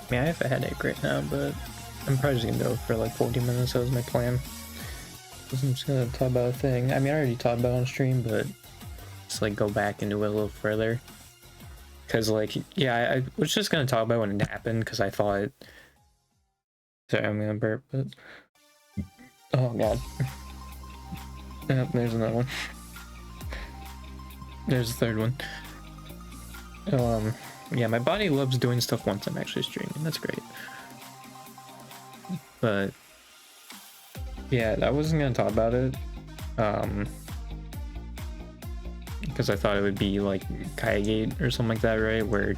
I mean, I have a headache right now, but I'm probably just gonna go for like 40 minutes. That was my plan. I'm just gonna talk about a thing. I mean, I already talked about it on stream, but just like go back into it a little further. Cause like, yeah, I was just gonna talk about when it happened, cause I thought. Sorry, I'm gonna burp, but oh god. Oh, there's another one. There's the third one. Yeah, my body loves doing stuff once I'm actually streaming. That's great. But yeah, I wasn't gonna talk about it. Because I thought it would be like Kaigate or something like that, right? Where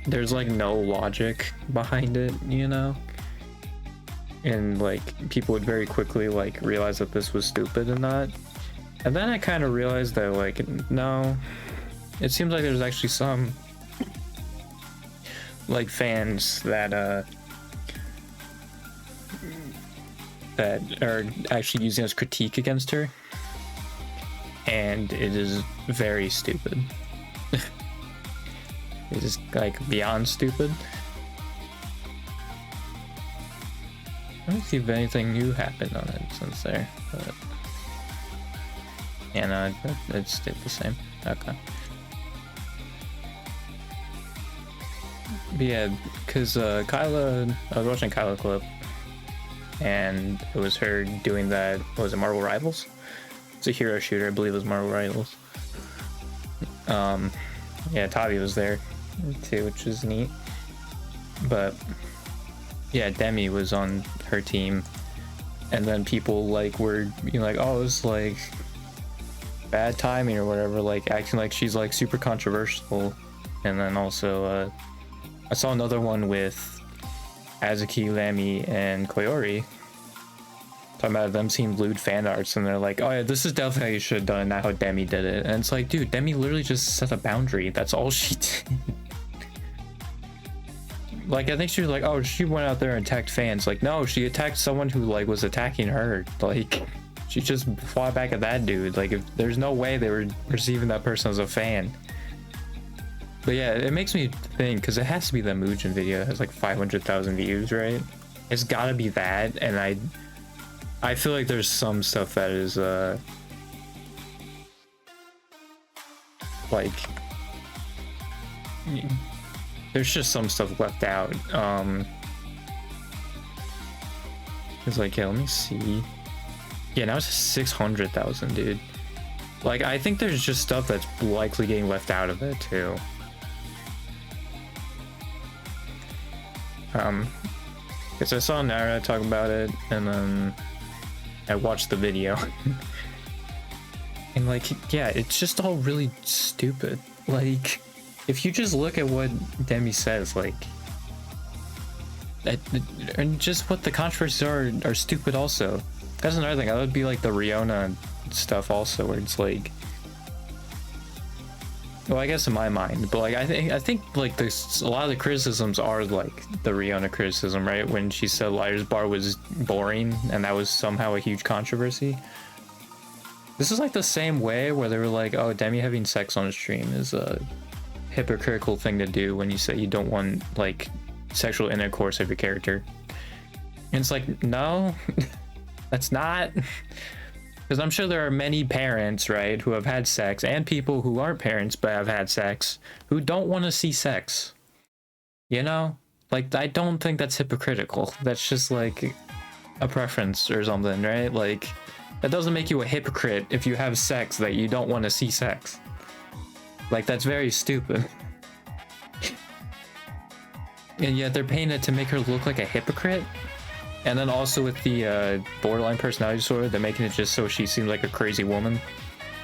there's like no logic behind it, you know? And like people would very quickly like realize that this was stupid and not. And then I kind of realized that like, no, it seems like there's actually some like fans that are actually using as critique against her, and it is very stupid. It is like beyond stupid. Let me see if anything new happened on it since there, but yeah, no, it stayed the same. Okay. But yeah, because Kyla, I was watching Kyla clip, and it was her doing that, what was it, Marvel Rivals? It's a hero shooter, I believe it was Marvel Rivals. Yeah, Tavi was there too, which is neat. But yeah, Demi was on her team, and then people like were being like, oh, it's like bad timing or whatever, like acting like she's like super controversial. And then also I saw another one with Azuki, Lamy, and Koyori talking about them seeing lewd fan arts, and they're like, oh yeah, this is definitely how you should have done it, not how Demi did it. And it's like, dude, Demi literally just set a boundary. That's all she did. Like, I think she was like, oh, she went out there and attacked fans. Like, no, she attacked someone who like was attacking her. Like, she just fought back at that dude. Like, if there's no way they were perceiving that person as a fan. But yeah, it makes me think, because it has to be the Mugen video that has like 500,000 views, right? It's gotta be that, and I feel like there's some stuff that is like there's just some stuff left out. It's like, yeah, let me see. Yeah, now it's 600,000, dude. Like, I think there's just stuff that's likely getting left out of it too. Because I saw Nara talk about it, and then I watched the video. And like, yeah, it's just all really stupid. Like, if you just look at what Demi says, like, and just what the controversies are stupid also. That's another thing. That would be like the Riona stuff also, where it's like, well, I guess in my mind, but like I think like there's a lot of the criticisms are like the Riona criticism, right? When she said Liar's Bar was boring, and that was somehow a huge controversy. This is like the same way where they were like, oh, Demi having sex on stream is a hypocritical thing to do when you say you don't want like sexual intercourse of your character. And it's like, no, that's not. Because I'm sure there are many parents, right, who have had sex, and people who aren't parents but have had sex, who don't want to see sex. You know? Like, I don't think that's hypocritical. That's just like a preference or something, right? Like, that doesn't make you a hypocrite if you have sex that you don't want to see sex. Like, that's very stupid. And yet they're painting it to make her look like a hypocrite. And then also with the borderline personality disorder, they're making it just so she seems like a crazy woman,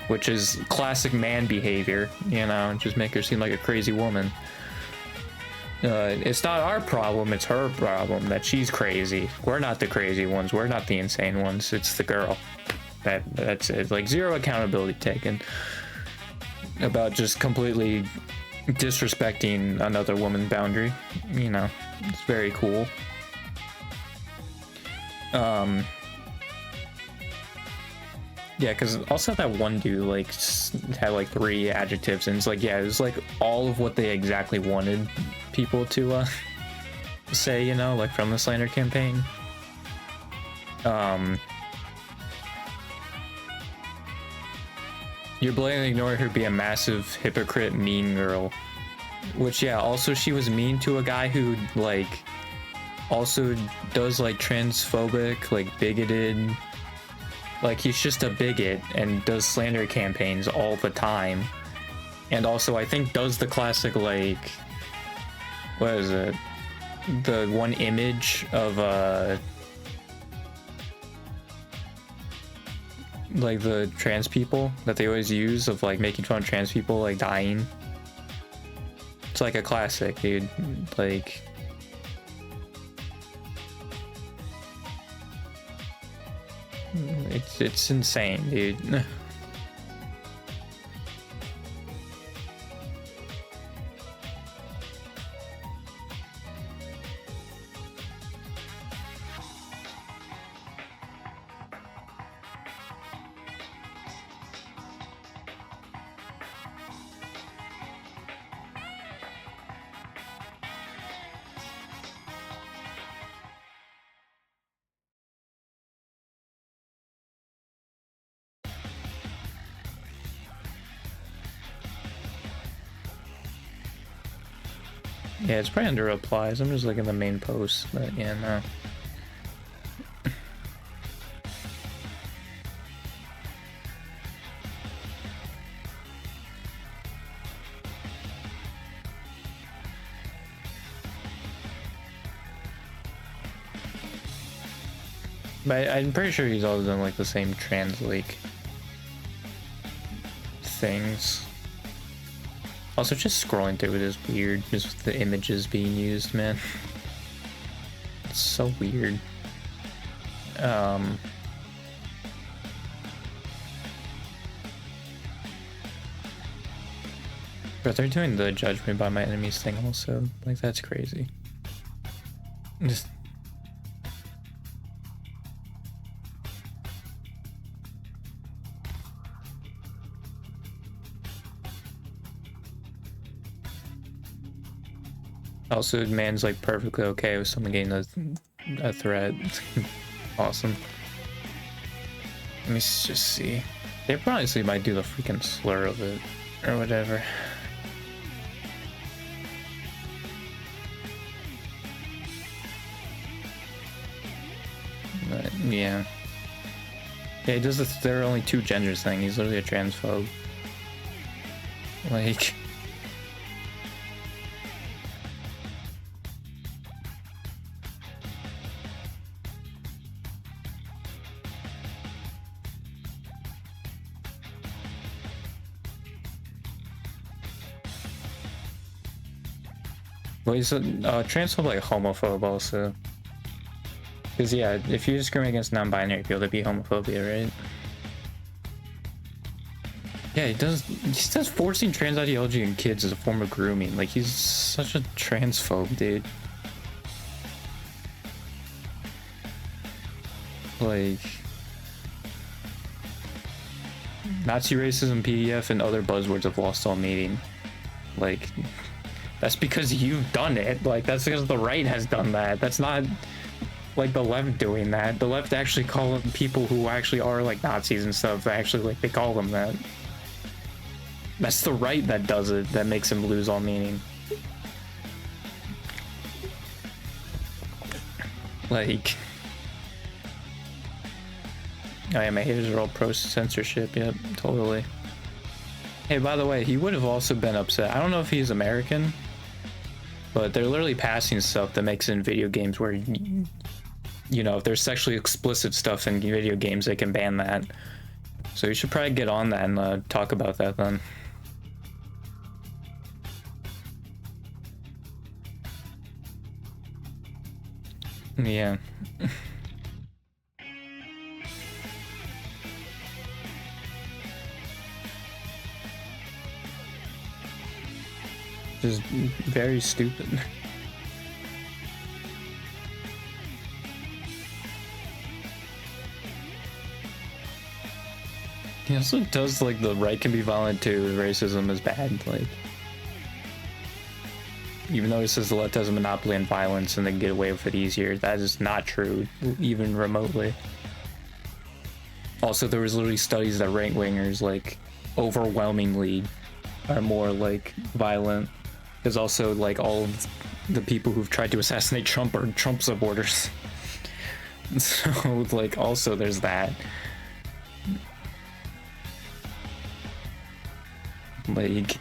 which is classic man behavior, you know, just make her seem like a crazy woman. It's not our problem, it's her problem that she's crazy. We're not the crazy ones, we're not the insane ones, it's the girl. That's it. Like, zero accountability taken about just completely disrespecting another woman's boundary. You know, it's very cool. Yeah, because also that one dude like had like 3 adjectives, and it's like, yeah, it was like all of what they exactly wanted people to say, you know, like from the slander campaign. You're blatantly ignoring her be a massive hypocrite mean girl. Which, yeah, also she was mean to a guy who, like, also does, like, transphobic, like, bigoted... Like, he's just a bigot and does slander campaigns all the time. And also, I think does the classic, like... What is it? The one image of, like the trans people that they always use of like making fun of trans people like dying. It's like a classic, dude. Like it's insane, dude. Yeah, it's probably under replies. I'm just looking at the main post, but yeah, no. But I'm pretty sure he's all done like the same trans like things. Also, just scrolling through it is weird, just with the images being used, man. It's so weird. But they're doing the judge me by my enemies thing also. Like, that's crazy. Just... Also, man's like perfectly okay with someone getting a threat. Awesome. Let me just see. They probably might do the freaking slur of it or whatever. But, yeah. Yeah, he does this. There are only two genders thing. He's literally a transphobe. Like. Well, he's a transphobe, like homophobe also. Because yeah, if you discriminate against non-binary people, that'd be homophobia, right? Yeah, he does forcing trans ideology in kids as a form of grooming. Like, he's such a transphobe, dude. Like, Nazi racism, PDF, and other buzzwords have lost all meaning. Like, that's because you've done it. Like, that's because the right has done that. That's not like the left doing that. The left actually call people who actually are like Nazis and stuff, actually, like, they call them that. That's the right that does it, that makes him lose all meaning. Like, oh yeah, my haters are all pro censorship. Yep, totally. Hey, by the way, he would have also been upset. I don't know if he's American, but they're literally passing stuff that makes it in video games where, you know, if there's sexually explicit stuff in video games, they can ban that. So you should probably get on that and talk about that then. Yeah. Just very stupid. He also does, like, the right can be violent too, racism is bad, like. even though it says the left has a monopoly on violence and they get away with it easier, that is not true, even remotely. Also, there was literally studies that right-wingers, like, overwhelmingly are more, like, violent. There's also, like, all of the people who've tried to assassinate Trump are Trump supporters. So, like, also there's that. Like...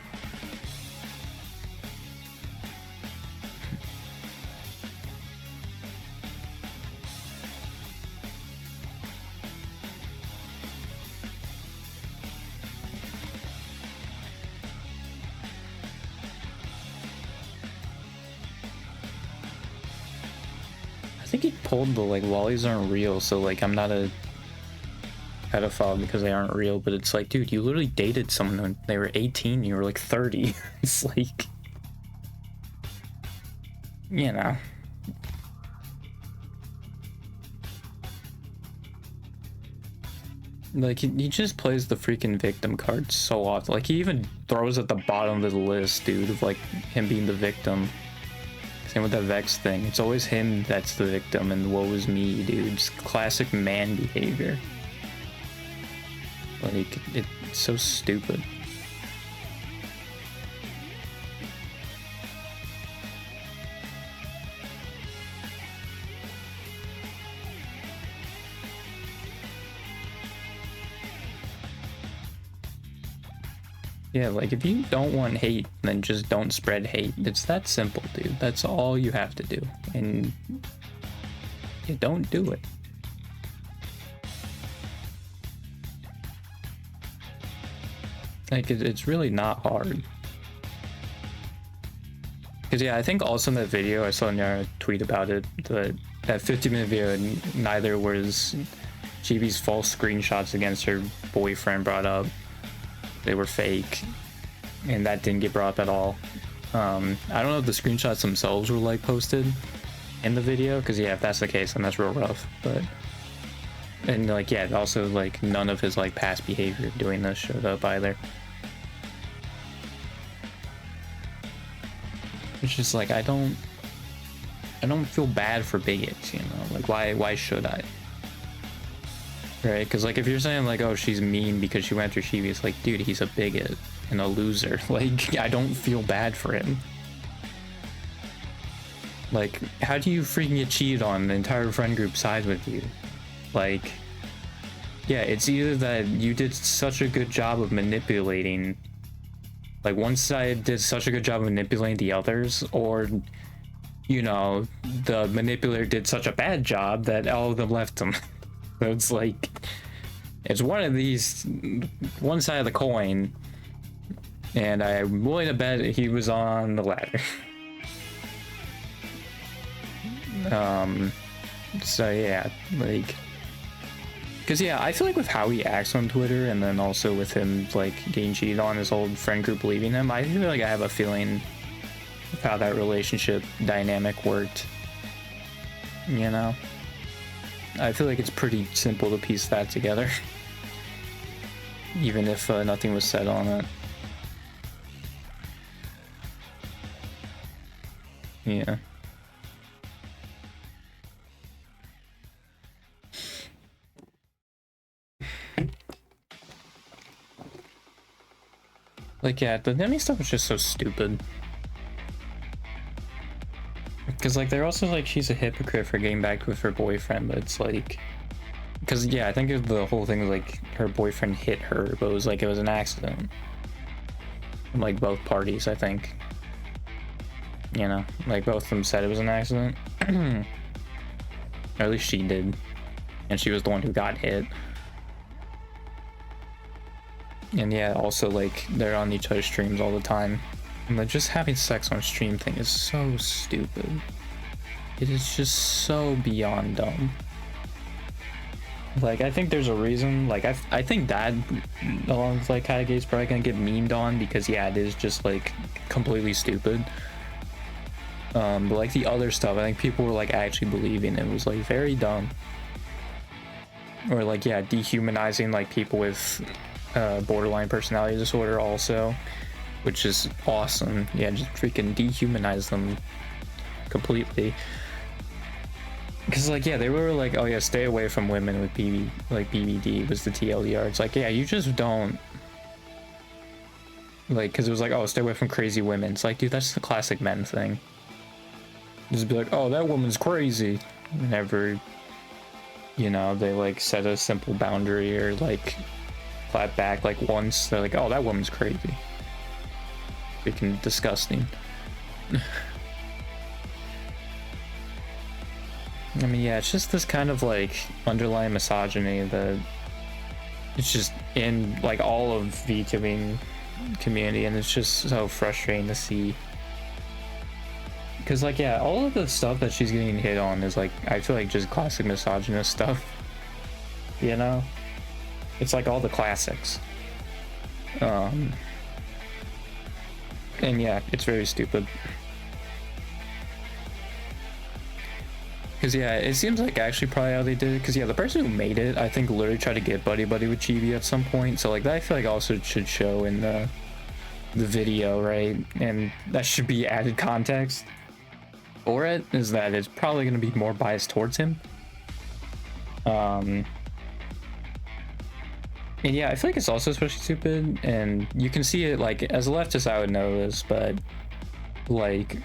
I think he pulled the, like, lollies aren't real, so, like, I'm not a pedophile because they aren't real, but it's like, dude, you literally dated someone when they were 18, you were, like, 30. It's like... You know. Like, he just plays the freaking victim card so often. Like, he even throws at the bottom of the list, dude, of, like, him being the victim. Same with that Vex thing. It's always him that's the victim, and woe is me, dude. It's classic man behavior. Like, it's so stupid. Yeah, like, if you don't want hate, then just don't spread hate. It's that simple, dude. That's all you have to do. And you don't do it. Like, it's really not hard. Because, yeah, I think also in that video, I saw Nara tweet about it, that 50-minute video, neither was Chibi's false screenshots against her boyfriend brought up. They were fake, and that didn't get brought up at all. I don't know if the screenshots themselves were, like, posted in the video, because, yeah, if that's the case, then that's real rough, but... And, like, yeah, also, like, none of his, like, past behavior doing this showed up either. It's just, like, I don't feel bad for bigots, you know? Like, why should I? Right? Because, like, if you're saying, like, oh, she's mean because she went through Chibi, it's like, dude, he's a bigot and a loser. Like, I don't feel bad for him. Like, how do you freaking get cheated on? The entire friend group sides with you. Like, yeah, it's either that you did such a good job of manipulating, like, one side did such a good job of manipulating the others, or, you know, the manipulator did such a bad job that all of them left them. So it's like, it's one of these, one side of the coin, and I'm willing to bet he was on the latter. So yeah, like, because yeah, I feel like with how he acts on Twitter, and then also with him, like, getting cheated on, his old friend group leaving him, I feel like I have a feeling of how that relationship dynamic worked, you know? I feel like it's pretty simple to piece that together, even if nothing was said on it. Yeah. Like, yeah, the Nemi stuff was just so stupid. Because, like, they're also like, she's a hypocrite for getting back with her boyfriend, but it's like... Because, yeah, I think the whole thing was, like, her boyfriend hit her, but it was like, it was an accident. From, like, both parties, I think. You know? Like, both of them said it was an accident. Or at least she did. And she was the one who got hit. And, yeah, also, like, they're on each other's streams all the time. And like, just having sex on stream thing is so stupid. It is just so beyond dumb. Like, I think there's a reason. Like, I think that, along with like Kaigate's probably gonna get memed on because, yeah, it is just like completely stupid. But like the other stuff, I think people were like actually believing it was like very dumb. Or like, yeah, dehumanizing like people with borderline personality disorder also. which is awesome. Yeah, just freaking dehumanize them completely. Because like, yeah, they were like, oh yeah, stay away from women with BBD was the TLDR. It's like, yeah, you just don't, like, because it was like, oh, stay away from crazy women. It's like, dude, that's the classic men thing. Just be like, oh, that woman's crazy. Whenever, you know, they like set a simple boundary or like clap back like once, they're like, oh, that woman's crazy. Freaking disgusting. I mean, yeah, it's just this kind of like underlying misogyny that it's just in like all of VTubing community, and it's just so frustrating to see. Because like, yeah, all of the stuff that she's getting hit on is like, I feel like just classic misogynist stuff, you know? It's like all the classics. And yeah, it's very stupid. Because yeah, it seems like actually probably how they did it. Because yeah, the person who made it, I think, literally tried to get buddy with Chibi at some point. So like that, I feel like also should show in the video, right? And that should be added context for it, is that it's probably going to be more biased towards him. And yeah, I feel like it's also especially stupid, and you can see it like as a leftist I would know this, but like,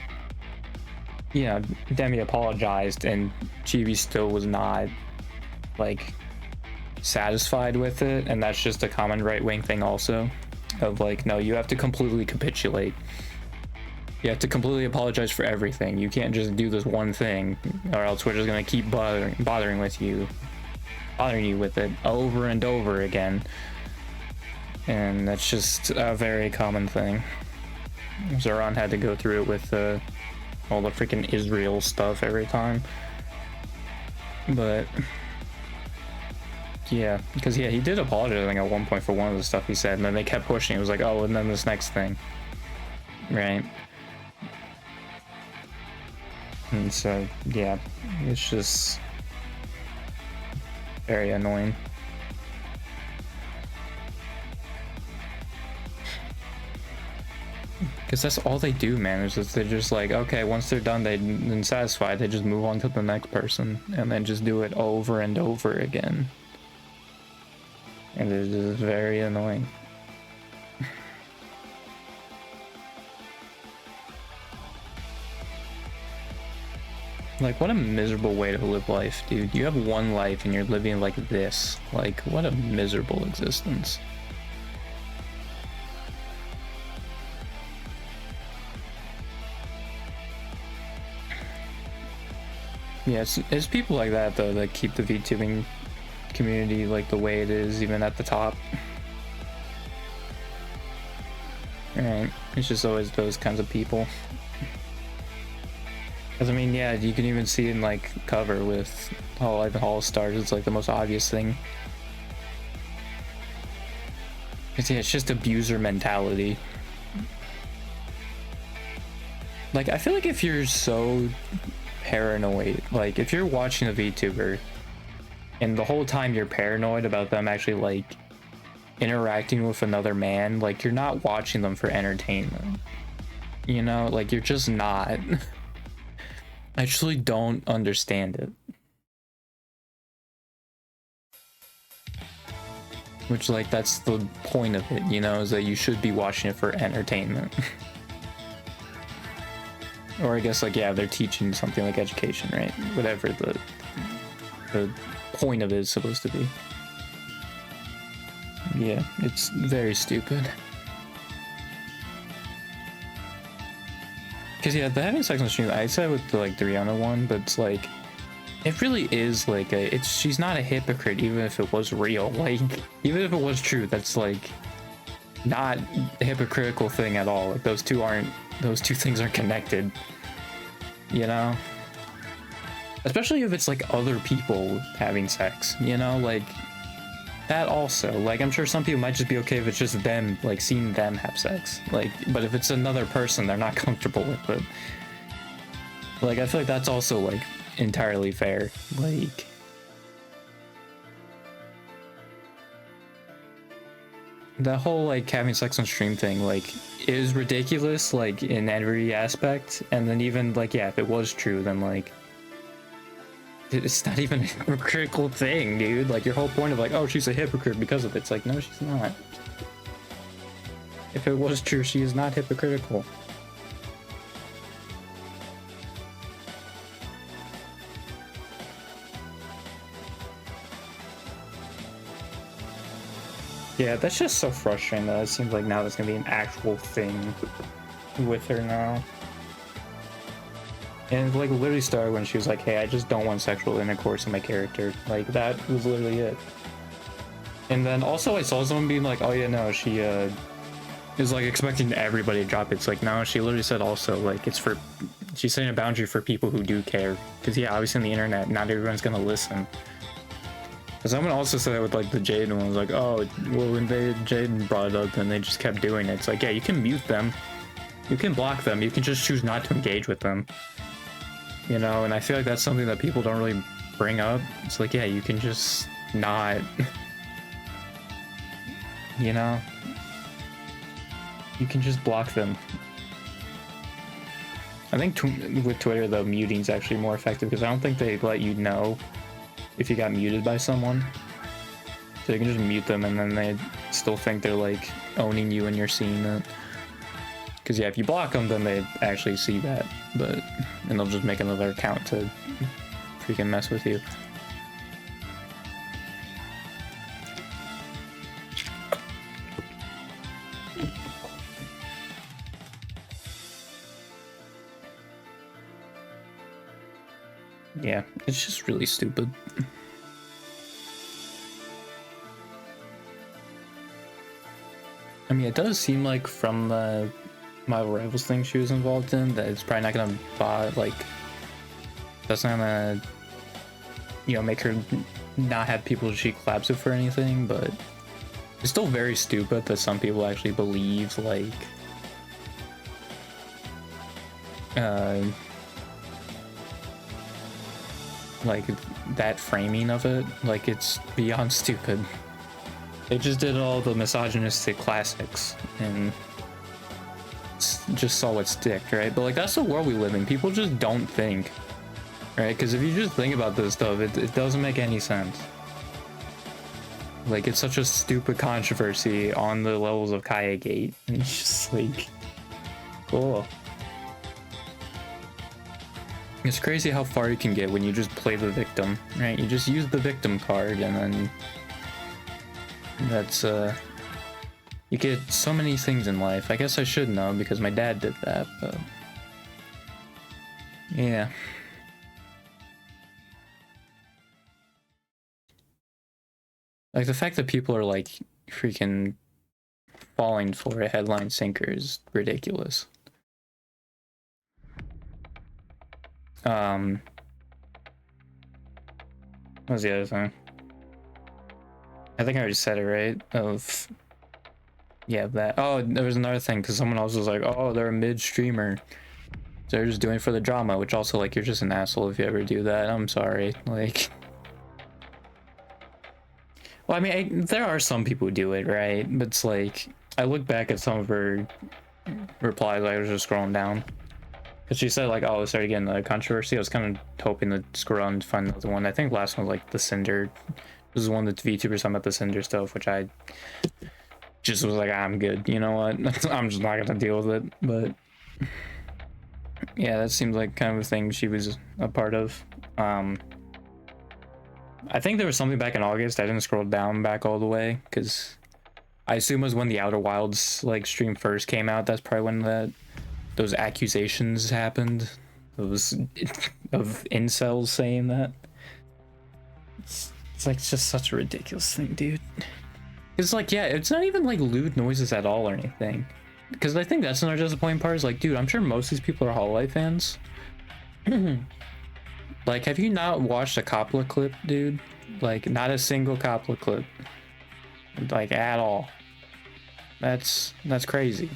you know, Demi apologized and Chibi still was not like satisfied with it, and that's just a common right-wing thing also, of like, no, you have to completely capitulate. You have to completely apologize for everything. You can't just do this one thing, or else we're just gonna keep bothering you with it over and over again. And that's just a very common thing. Zoran had to go through it with all the freaking Israel stuff every time. But yeah, because yeah, he did apologize, I think, at one point for one of the stuff he said, and then they kept pushing. It was like, oh, and then this next thing, right? And so yeah, it's just very annoying. Because that's all they do, man. Is just, they're just like, okay, once they're done, they're satisfied, they just move on to the next person, and then just do it over and over again. And it's just very annoying. Like, what a miserable way to live life, dude. You have one life and you're living like this. Like, what a miserable existence. Yeah, it's people like that, though, that keep the VTubing community like the way it is, even at the top. Right, it's just always those kinds of people. Because I mean, yeah, you can even see in like cover with Hololive and Holostars, it's like the most obvious thing. Because yeah, it's just abuser mentality. Like, I feel like if you're so paranoid, like if you're watching a VTuber and the whole time you're paranoid about them actually like interacting with another man, like you're not watching them for entertainment, you know? Like, you're just not. I actually don't understand it. Which, like, that's the point of it, you know, is that you should be watching it for entertainment. Or I guess, like, yeah, they're teaching something like education, right? Whatever the point of it is supposed to be. Yeah, it's very stupid. Because yeah, the having sex on stream, I said with the Rihanna one, but it's like, it really is like she's not a hypocrite, even if it was real. Like, even if it was true, that's like not a hypocritical thing at all. Like, those two things aren't connected, you know? Especially if it's like other people having sex, you know? Like, that also, like, I'm sure some people might just be okay if it's just them, like, seeing them have sex, like, but if it's another person, they're not comfortable with it. Like, I feel like that's also like entirely fair. the whole like having sex on stream thing like is ridiculous like in every aspect, and then even like yeah, if it was true, then like it's not even a hypocritical thing, dude. Like your whole point of like, oh, she's a hypocrite because of it. It's like, no, she's not. If it was true, she is not hypocritical. Yeah, that's just so frustrating that it seems like now there's gonna be an actual thing with her now. And like literally started when she was like, hey, I just don't want sexual intercourse in my character. Like that was literally it. And then also I saw someone being like, oh yeah, no, she is like expecting everybody to drop it. It's like, no, she literally said also like it's for, she's setting a boundary for people who do care. Because yeah, obviously on the internet, not everyone's gonna listen. Someone also said that with like the Jaden one, was like, oh, well, when Jaden brought it up, then they just kept doing it. It's like, yeah, you can mute them, you can block them, you can just choose not to engage with them, you know. And I feel like that's something that people don't really bring up. It's like, yeah, you can just not, you know, you can just block them. I think with Twitter though, muting's actually more effective because I don't think they let you know if you got muted by someone, so you can just mute them and then they still think they're like owning you and you're seeing it. Because yeah, if you block them, then they actually see that, but and they'll just make another account to freaking mess with you. Yeah, it's just really stupid. I mean, it does seem like from the Marvel Rivals thing she was involved in that it's probably not gonna like that's not gonna, you know, make her not have people she collabs with for anything, but it's still very stupid that some people actually believe like that framing of it. Like it's beyond stupid. They just did all the misogynistic classics and just saw what stick, right? But like that's the world we live in. People just don't think, right? Because if you just think about this stuff, it doesn't make any sense. Like it's such a stupid controversy on the levels of Kaya Gate, and it's just like, cool. It's crazy how far you can get when you just play the victim, right? You just use the victim card and then that's you get so many things in life. I guess I should know because my dad did that, but yeah. Like the fact that people are like freaking falling for a headline sinker is ridiculous. What was the other thing? I think I already said it, right? Of yeah, that. Oh, there was another thing because someone else was like, oh, they're a mid streamer, so they're just doing it for the drama, which also like you're just an asshole if you ever do that. I'm sorry. Like, well, I mean, there are some people who do it, right? But it's like I look back at some of her replies. I was just scrolling down. Because she said like, oh, sorry, again, the controversy. I was kind of hoping to scroll on and find another one. I think the last one was like the Cinder. This is one that VTubers talking about the Cinder stuff, which I just was like, I'm good. You know what? I'm just not gonna deal with it. But yeah, that seems like kind of a thing she was a part of. I think there was something back in August. I didn't scroll down back all the way because I assume it was when the Outer Wilds like stream first came out. That's probably when those accusations happened. Those of incels saying that. It's like just such a ridiculous thing, dude. It's like, yeah, it's not even like lewd noises at all or anything. Because I think that's another disappointing part is like, dude, I'm sure most of these people are Hololive fans. Like, have you not watched a Coppola clip, dude? Like, not a single Coppola clip. Like, at all. That's crazy.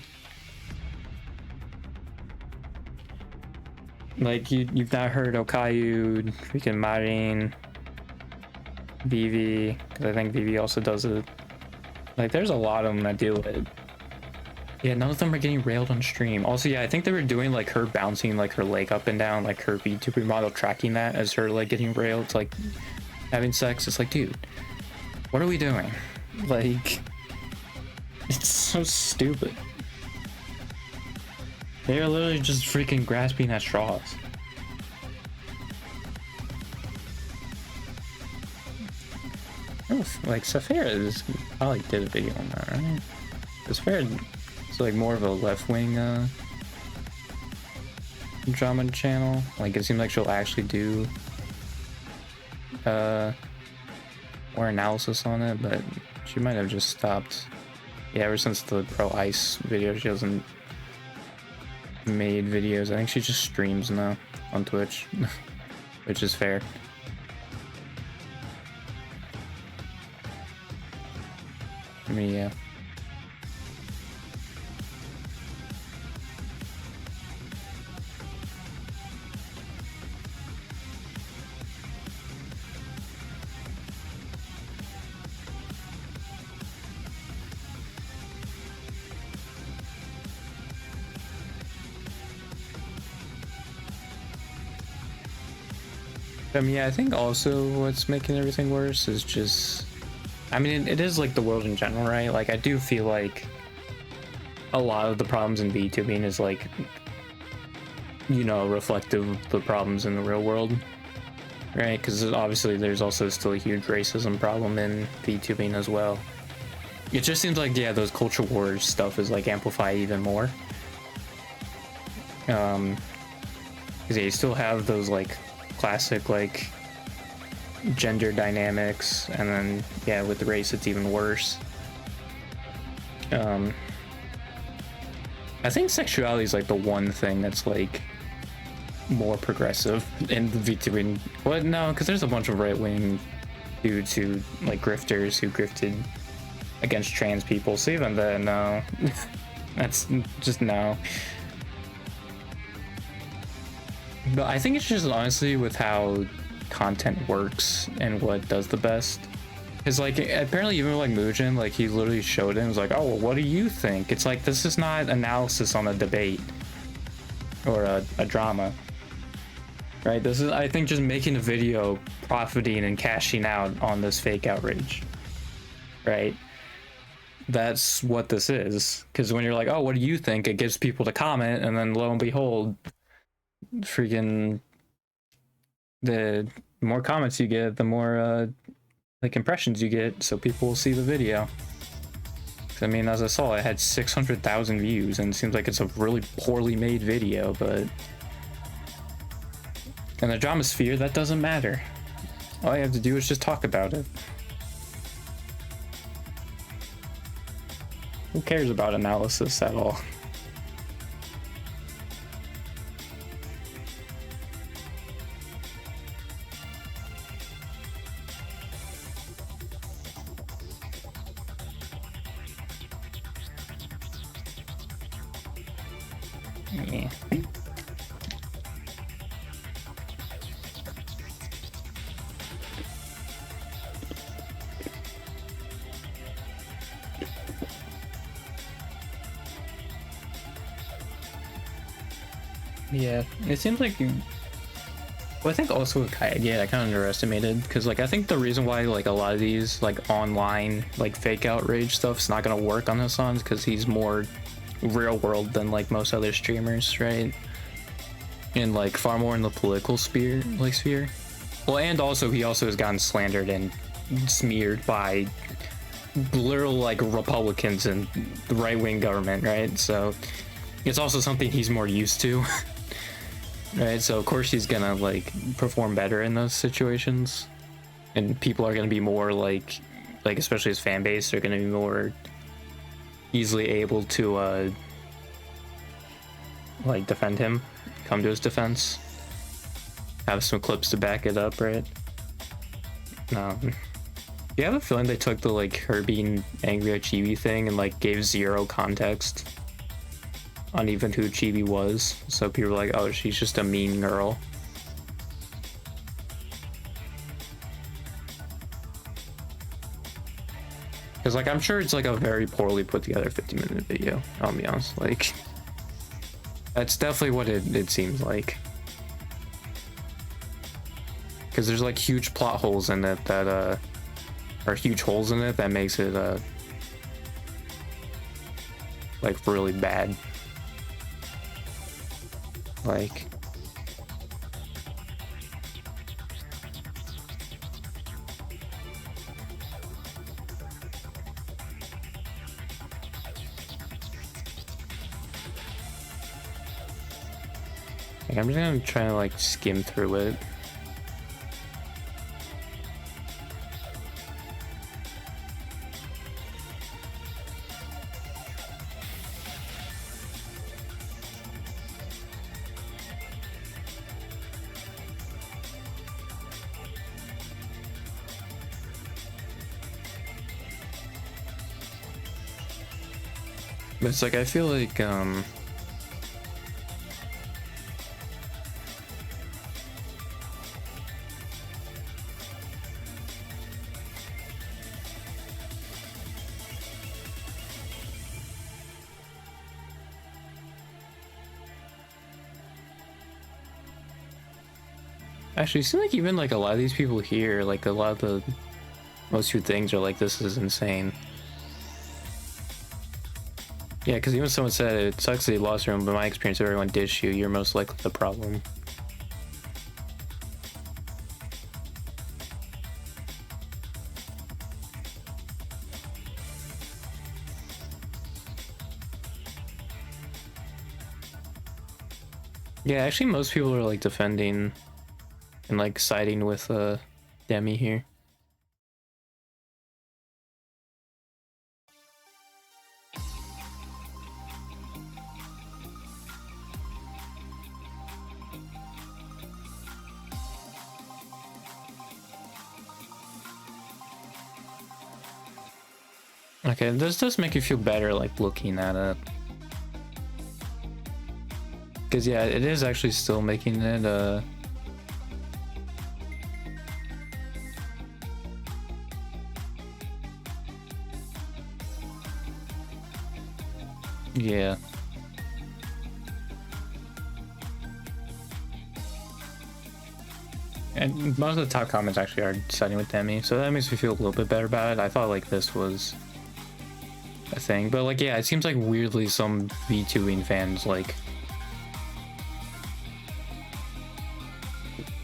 Like, you've not heard Okayu, freaking Marin, Vivi, because I think Vivi also does it. Like, there's a lot of them that do it. Yeah, none of them are getting railed on stream. Also, yeah, I think they were doing like her bouncing like her leg up and down, like her VTuber model tracking that as her like getting railed, like having sex. It's like, dude, what are we doing? Like, it's so stupid. They are literally just freaking grasping at straws. Oh, like Saphira probably did a video on that, right? Saphira is like more of a left-wing drama channel. Like, it seems like she'll actually do more analysis on it, but she might have just stopped. Yeah, ever since the Pro Ice video, she hasn't made videos. I think she just streams now on Twitch, which is fair. I mean, yeah. I mean, yeah, I think also what's making everything worse is just, I mean, it is like the world in general, right? Like, I do feel like a lot of the problems in VTubing is like, you know, reflective of the problems in the real world, right? Because obviously there's also still a huge racism problem in VTubing as well. It just seems like, yeah, those culture wars stuff is like amplified even more. Because yeah, you still have those like classic like gender dynamics, and then yeah, with the race it's even worse. I think sexuality is like the one thing that's like more progressive in the VTubing. Well, no, because there's a bunch of right-wing dudes who like grifters who grifted against trans people, so even then, no. That's just no. But I think it's just honestly with how content works and what does the best. Because like apparently even like Muujin, like he literally showed it and was like, oh, well, what do you think? It's like, this is not analysis on a debate or a drama, right? This is, I think, just making a video, profiting and cashing out on this fake outrage, right? That's what this is. Because when you're like, oh, what do you think? It gives people to comment, and then lo and behold, freaking the more comments you get, the more like impressions you get, so people will see the video. I mean, as I saw, it had 600,000 views, and it seems like it's a really poorly made video, but in the drama sphere, that doesn't matter. All you have to do is just talk about it. Who cares about analysis at all? Yeah. Yeah, it seems like you. Well, I think also with Kaede, I kind of underestimated, because like I think the reason why like a lot of these like online like fake outrage stuff's not gonna work on Hasan is because he's more real world than like most other streamers, right? And like far more in the political sphere. Well, and also he also has gotten slandered and smeared by literal like Republicans and the right-wing government, right? So it's also something he's more used to. Right, so of course he's gonna like perform better in those situations, and people are gonna be more like especially his fan base are gonna be more easily able to like defend him, come to his defense, have some clips to back it up, right? You have a feeling they took the like her being angry at Chibi thing and like gave zero context on even who Chibi was, so people were like, oh, she's just a mean girl. Because, like, I'm sure it's, like, a very poorly put together 50-minute video, I'll be honest. Like, that's definitely what it seems like. Because there's, like, huge plot holes in it that, or huge holes in it that makes it, like, really bad. Like... I'm just gonna try to like skim through it. But it's like I feel like actually, it seems like even like a lot of these people here, like a lot of the most few things are like, this is insane. Yeah, because even someone said it sucks that you lost your own, but my experience, if everyone did shoot, you're most likely the problem. Yeah, actually most people are like defending and like siding with Demi here. Okay, this does make you feel better like looking at it. Because yeah, it is actually still making it yeah. And most of the top comments actually are siding with Demi, so that makes me feel a little bit better about it. I thought like this was a thing, but like yeah, it seems like weirdly some VTubing fans like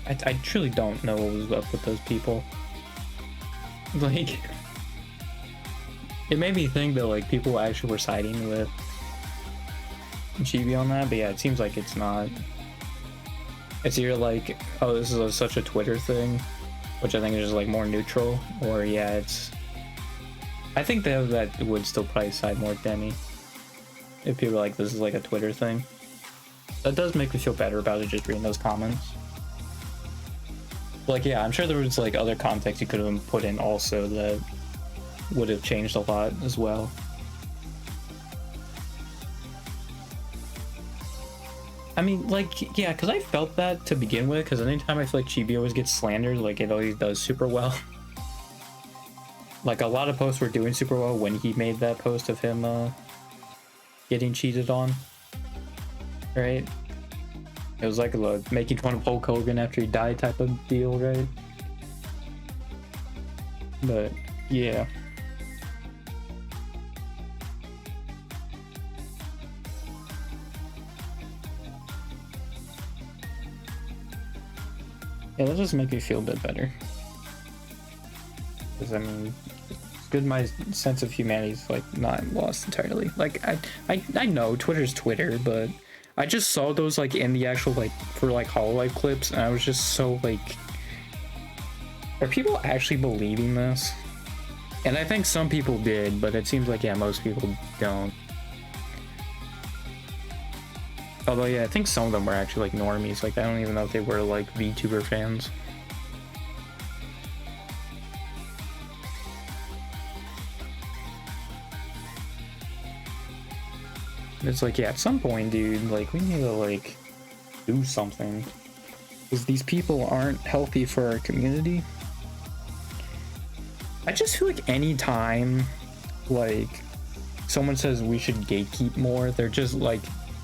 I truly don't know what was up with those people. Like, it made me think that like people actually were siding with Chibi on that, but yeah, it seems like it's not. It's either like, oh, this is such a Twitter thing, which I think is just like more neutral, or yeah, it's. I think that would still probably side more with Demi if people are like, this is like a Twitter thing. That does make me feel better about it just reading those comments. Like, yeah, I'm sure there was like other context you could have put in also that would have changed a lot as well. I mean, like, yeah, because I felt that to begin with, because anytime I feel like Chibi always gets slandered, like, it always does super well. Like, a lot of posts were doing super well when he made that post of him getting cheated on. Right? It was like a making fun of Hulk Hogan after he died type of deal, right? But, yeah. Yeah, that does make me feel a bit better. Because, I mean, it's good my sense of humanity is, like, not lost entirely. Like, I know Twitter's Twitter, but I just saw those, like, in the actual, like, for, like, Hololive clips, and I was just so, like, are people actually believing this? And I think some people did, but it seems like, yeah, most people don't. Although, yeah, I think some of them were actually, like, normies. Like, I don't even know if they were, like, VTuber fans. It's like, yeah, at some point, dude, like, we need to, like, do something. Because these people aren't healthy for our community. I just feel like any time like someone says we should gatekeep more, they're just like,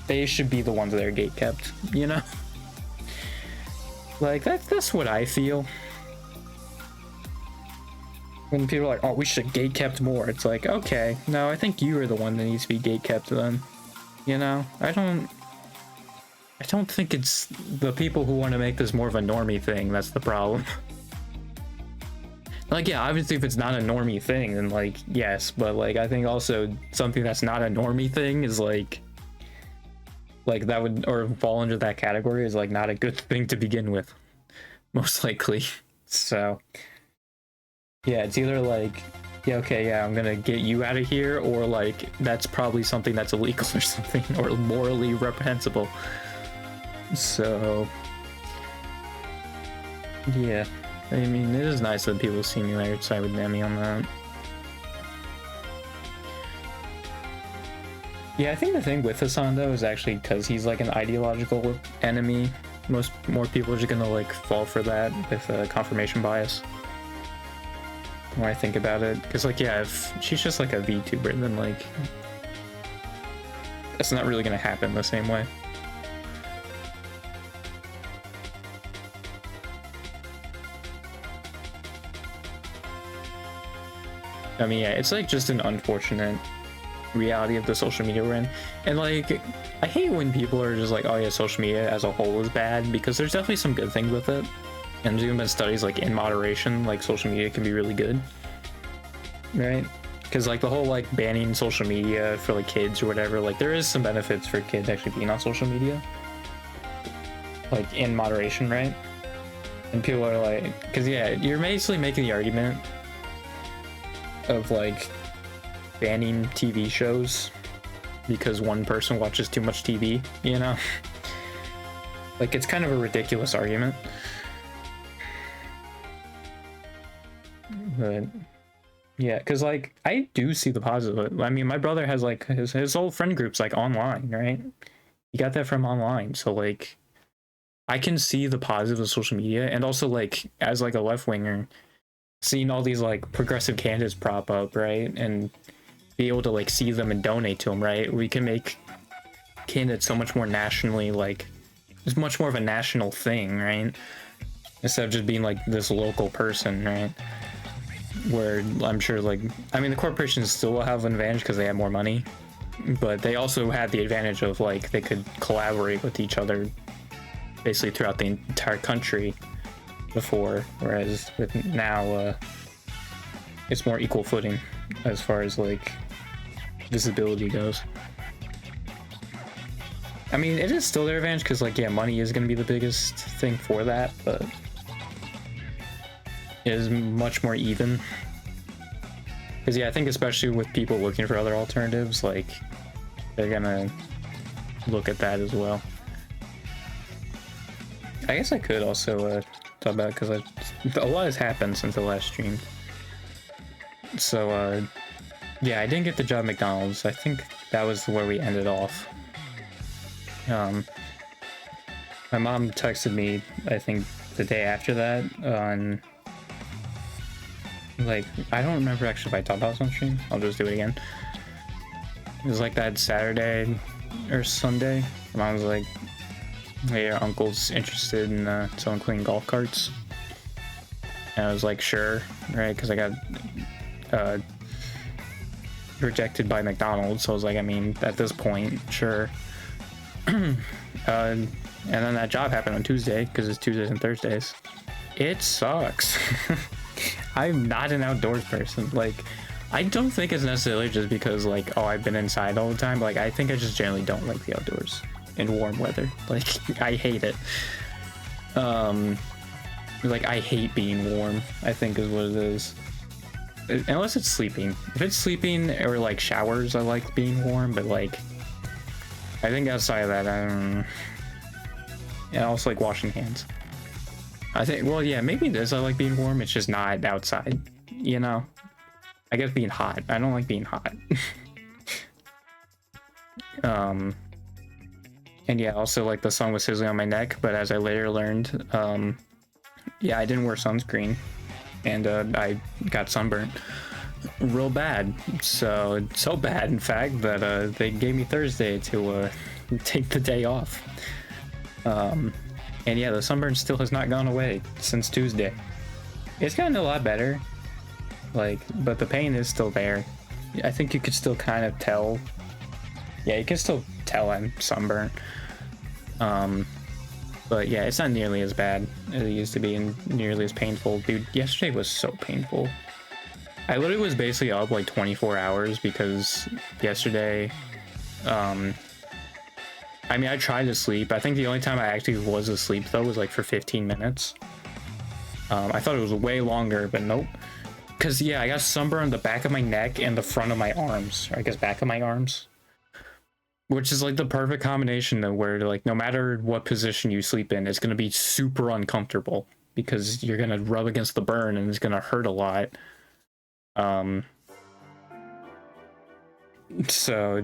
they should be the ones that are gatekept, you know? Like that's what I feel. When people are like, oh, we should gatekept more, it's like, okay, no, I think you are the one that needs to be gatekept then. You know? I don't think it's the people who want to make this more of a normie thing that's the problem. Like, yeah, obviously if it's not a normie thing, then like, yes, but like, I think also something that's not a normie thing is like that would, or fall under that category, is like not a good thing to begin with, most likely. So yeah, it's either like, yeah, okay, yeah, I'm gonna get you out of here, or like that's probably something that's illegal or something, or morally reprehensible. So yeah, I mean, it is nice that people see me later side with Demi on that. Yeah, I think the thing with Hassan though is actually because he's like an ideological enemy, more people are just gonna like fall for that with confirmation bias. When I think about it, because like, yeah, if she's just like a VTuber, then like that's not really gonna happen the same way. I mean, yeah, it's like just an unfortunate reality of the social media we're in. And like, I hate when people are just like, oh yeah, social media as a whole is bad, because there's definitely some good things with it. And there's even been studies like in moderation, like social media can be really good, right? Because like the whole like banning social media for like kids or whatever, like there is some benefits for kids actually being on social media, like in moderation, right? And people are like, because yeah, you're basically making the argument of like banning TV shows because one person watches too much TV, you know? Like, it's kind of a ridiculous argument. But yeah, because like I do see the positive. I mean, my brother has like his whole friend group's like online, right? He got that from online, so like I can see the positive of social media, and also like as like a left winger, seeing all these like progressive candidates prop up, right, and be able to like see them and donate to them, right? We can make candidates so much more nationally, like it's much more of a national thing, right? Instead of just being like this local person, right? Where I'm sure, like, I mean, the corporations still will have an advantage because they have more money, but they also had the advantage of like they could collaborate with each other basically throughout the entire country before, whereas with now it's more equal footing as far as like visibility goes. I mean, it is still their advantage because like, yeah, money is going to be the biggest thing for that, but it is much more even. Because yeah, I think especially with people looking for other alternatives, like they're gonna look at that as well. I guess I could also talk about it because a lot has happened since the last stream. So yeah, I didn't get the job at McDonald's. I think that was where we ended off. My mom texted me, I think the day after that, on like, I don't remember actually if I talked about this on stream. I'll just do it again. It was like that Saturday or Sunday. My mom was like, hey, your uncle's interested in selling clean golf carts. And I was like, sure, right? Because I got rejected by McDonald's, so I was like, I mean, at this point, sure. And then that job happened on Tuesday, because it's Tuesdays and Thursdays. It sucks. I'm not an outdoors person. Like, I don't think it's necessarily just because like, oh, I've been inside all the time. Like, I think I just generally don't like the outdoors in warm weather. Like, I hate it. Like, I hate being warm, I think is what it is. Unless it's sleeping. If it's sleeping or like showers, I like being warm, but like, I think outside of that, I don't. And I also like washing hands. I think, well, yeah, maybe it is. I like being warm. It's just not outside, you know? I guess being hot. I don't like being hot. And yeah, also like the sun was sizzling on my neck, but as I later learned, yeah, I didn't wear sunscreen and I got sunburnt. real bad. So bad, in fact, that they gave me Thursday to take the day off. And yeah, the sunburn still has not gone away since Tuesday. It's gotten a lot better, like, but the pain is still there. I think you could still kind of tell. Yeah, you can still tell I'm sunburned. But yeah, it's not nearly as bad as it used to be and nearly as painful. Dude, yesterday was so painful. I literally was basically up like 24 hours because yesterday, I mean, I tried to sleep. I think the only time I actually was asleep though was like for 15 minutes. I thought it was way longer, but nope. Cause yeah, I got sunburn on the back of my neck and the front of my arms, or I guess back of my arms. Which is like the perfect combination of where like no matter what position you sleep in, it's gonna be super uncomfortable because you're gonna rub against the burn and it's gonna hurt a lot. So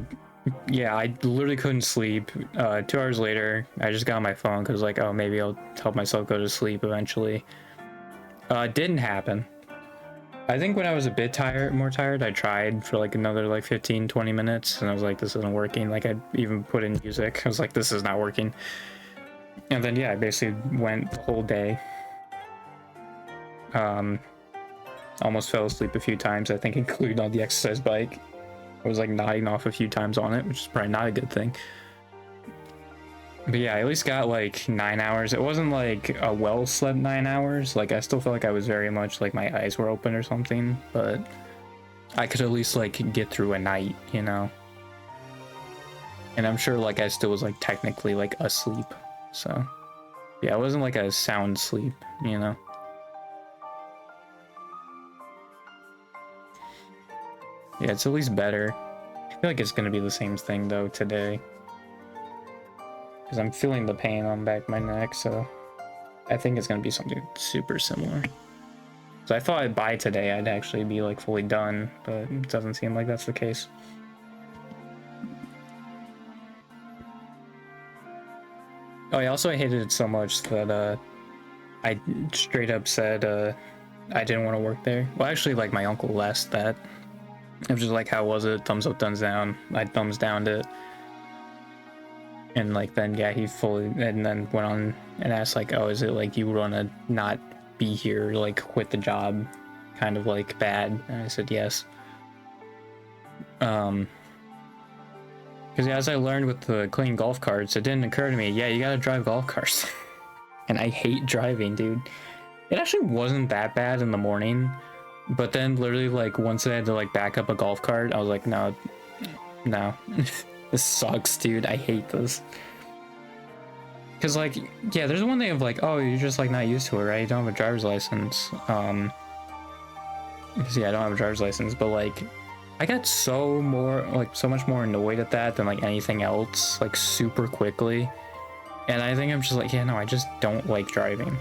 yeah, I literally couldn't sleep. 2 hours later, I just got on my phone because like, oh, maybe I'll help myself go to sleep eventually. Didn't happen. I think when I was a bit more tired, I tried for like another like 15-20 minutes and I was like, this isn't working. Like I even put in music. I was like, this is not working. And then yeah, I basically went the whole day. Almost fell asleep a few times, I think, including on the exercise bike. I was like nodding off a few times on it, which is probably not a good thing. But yeah, I at least got like 9 hours. It wasn't like a well slept 9 hours. Like I still felt like I was very much like my eyes were open or something, but I could at least like get through a night, you know? And I'm sure like I still was like technically like asleep. So yeah, it wasn't like a sound sleep, you know? Yeah, it's at least better. I feel like it's gonna be the same thing though today. Because I'm feeling the pain on the back of my neck, so I think it's gonna be something super similar. So I thought by today I'd actually be like fully done, but it doesn't seem like that's the case. Oh yeah, also I hated it so much that I straight up said I didn't want to work there. Well, actually, like my uncle asked that. It was just like, how was it? Thumbs up, thumbs down. I thumbs downed it. And like then yeah, he fully and then went on and asked like, oh, is it like you want to not be here, like quit the job, kind of like bad? And I said yes. Because as I learned with the clean golf carts, it didn't occur to me, yeah, you gotta drive golf carts. And I hate driving, dude. It actually wasn't that bad in the morning, but then literally like once I had to like back up a golf cart, I was like, no. This sucks, dude. I hate this. Because like, yeah, there's one thing of like, oh, you're just like not used to it, right? You don't have a driver's license. Because yeah, I don't have a driver's license, but like I got so much more annoyed at that than like anything else, like super quickly. And I think I'm just like, yeah, no, I just don't like driving.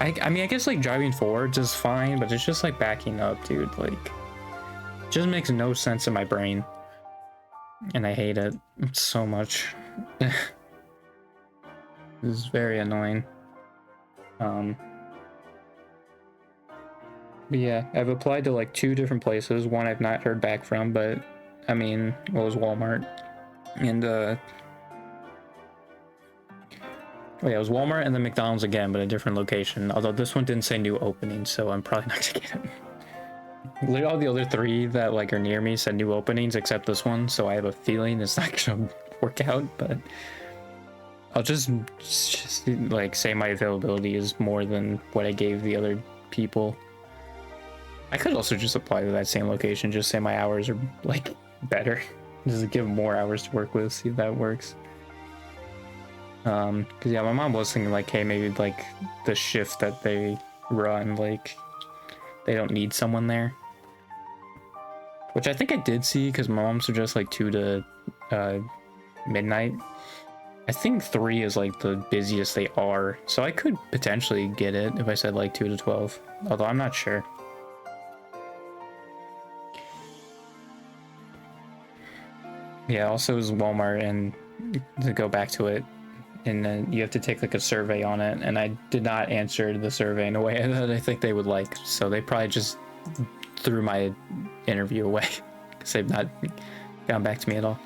I mean, I guess like driving forwards is fine, but it's just like backing up, dude. Like, it just makes no sense in my brain. And I hate it so much. This is very annoying. But yeah, I've applied to like 2 different places. One I've not heard back from, but I mean, well, it was Walmart. And oh yeah, it was Walmart and then McDonald's again, but a different location. Although this one didn't say new opening, so I'm probably not gonna get it. Literally all the other 3 that like are near me said new openings except this one, so I have a feeling it's not gonna work out, but I'll just like say my availability is more than what I gave the other people. I could also just apply to that same location, just say my hours are like better. Just give more hours to work with, see if that works. Because yeah, my mom was thinking like, hey, maybe like the shift that they run, like they don't need someone there. Which I think I did see, because my mom suggests like 2 to midnight. I think 3 is like the busiest they are, so I could potentially get it if I said like 2 to 12, although I'm not sure. Yeah, also is Walmart, and to go back to it, and then you have to take like a survey on it, and I did not answer the survey in a way that I think they would like, so they probably just threw my interview away because they've not gotten back to me at all.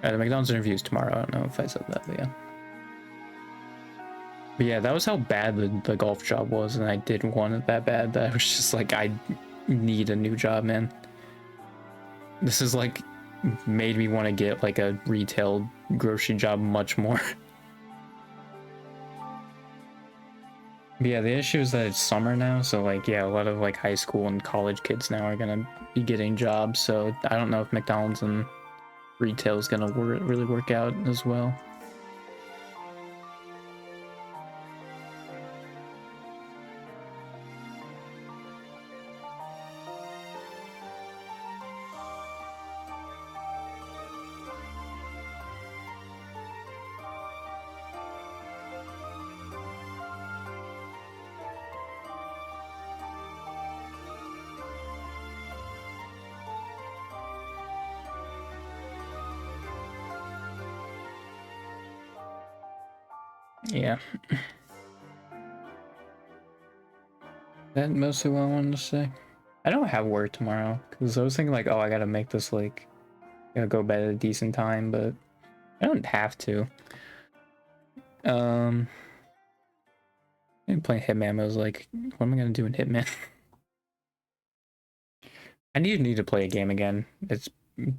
The McDonald's interview is tomorrow. I don't know if I said that, but yeah. But yeah, that was how bad the golf job was, and I didn't want it that bad that I was just like, I need a new job, man. This is like made me want to get like a retail grocery job much more. But yeah, the issue is that it's summer now, so like, yeah, a lot of like high school and college kids now are gonna be getting jobs, so I don't know if McDonald's and retail is gonna really work out as well. Yeah. That mostly what I wanted to say. I don't have work tomorrow because I was thinking like, oh, I gotta make this like, I gotta go bed at a decent time, but I don't have to. I'm playing Hitman. I was like, what am I gonna do in Hitman? I need to play a game again. It's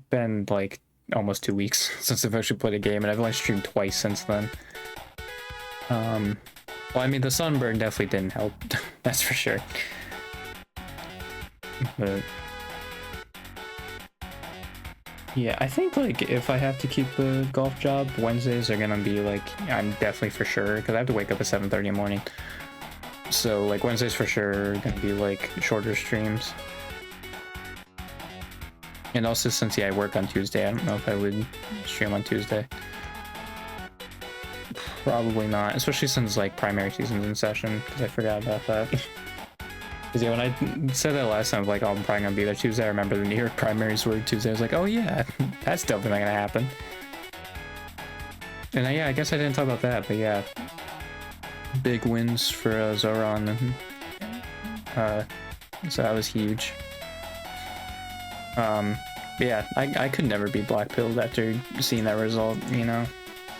been like almost 2 weeks since I've actually played a game, and I've only streamed twice since then. Well, I mean, the sunburn definitely didn't help. That's for sure. But yeah, I think like if I have to keep the golf job, Wednesdays are gonna be like, I'm definitely for sure, because I have to wake up at 7:30 in the morning. So like Wednesdays for sure are gonna be like shorter streams. And also since yeah, I work on Tuesday, I don't know if I would stream on Tuesday. Probably not, especially since like primary season's in session, because I forgot about that. Because yeah, when I said that last time, like, oh, I'm probably gonna be there Tuesday, I remember the New York primaries were Tuesday. I was like, oh yeah, that's definitely gonna happen. And yeah, I guess I didn't talk about that, but yeah, big wins for Zoran. So that was huge. Yeah, I could never be black-pilled after seeing that result, you know?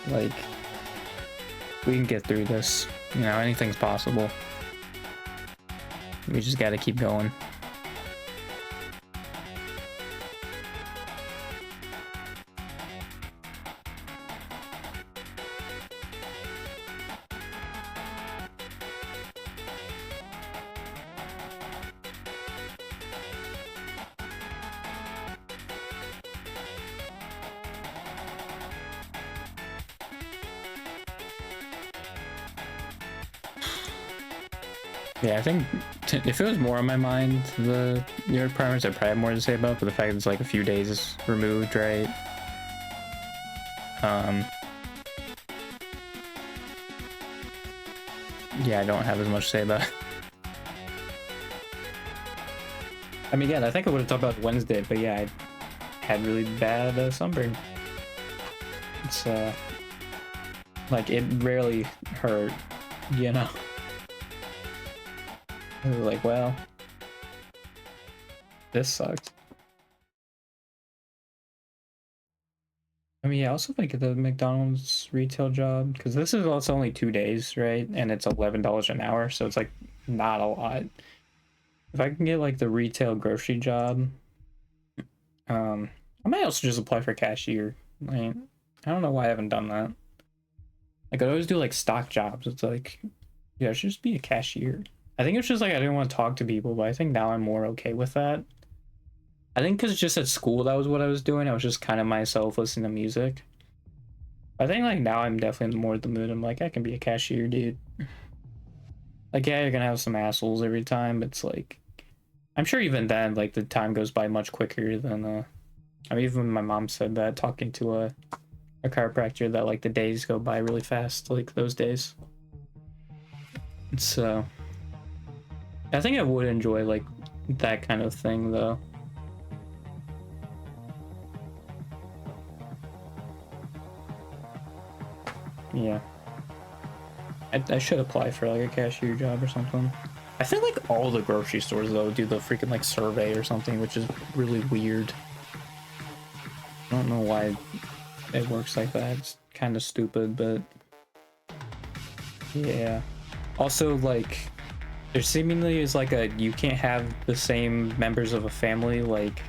Like, we can get through this. You know, anything's possible. We just gotta keep going. Yeah, I think if it was more on my mind, the New York primaries, I'd probably have more to say about, but the fact that it's like a few days removed, right? Yeah, I don't have as much to say about it. I mean, yeah, I think I would have talked about Wednesday, but yeah, I had really bad sunburn. It's, like, it rarely hurt, you know? I was like, well, this sucked. I mean, yeah, I also think the McDonald's retail job, because this is also only 2 days, right? And it's $11 an hour, so it's like not a lot. If I can get like the retail grocery job, I might also just apply for cashier. Like, I don't know why I haven't done that. Like, I always do like stock jobs. It's like, yeah, I should just be a cashier. I think it's just like I didn't want to talk to people, but I think now I'm more okay with that. I think because just at school, that was what I was doing. I was just kind of myself listening to music. I think like now I'm definitely more in the mood. I'm like, I can be a cashier, dude. Like, yeah, you're gonna have some assholes every time, but it's like, I'm sure even then, like, the time goes by much quicker than, I mean, even my mom said that talking to a chiropractor that, like, the days go by really fast, like, those days. So, I think I would enjoy, like, that kind of thing, though. Yeah. I should apply for like a cashier job or something. I think like all the grocery stores though do the freaking like survey or something, which is really weird. I don't know why it works like that. It's kind of stupid, but yeah. Also, like, there seemingly is like a you can't have the same members of a family like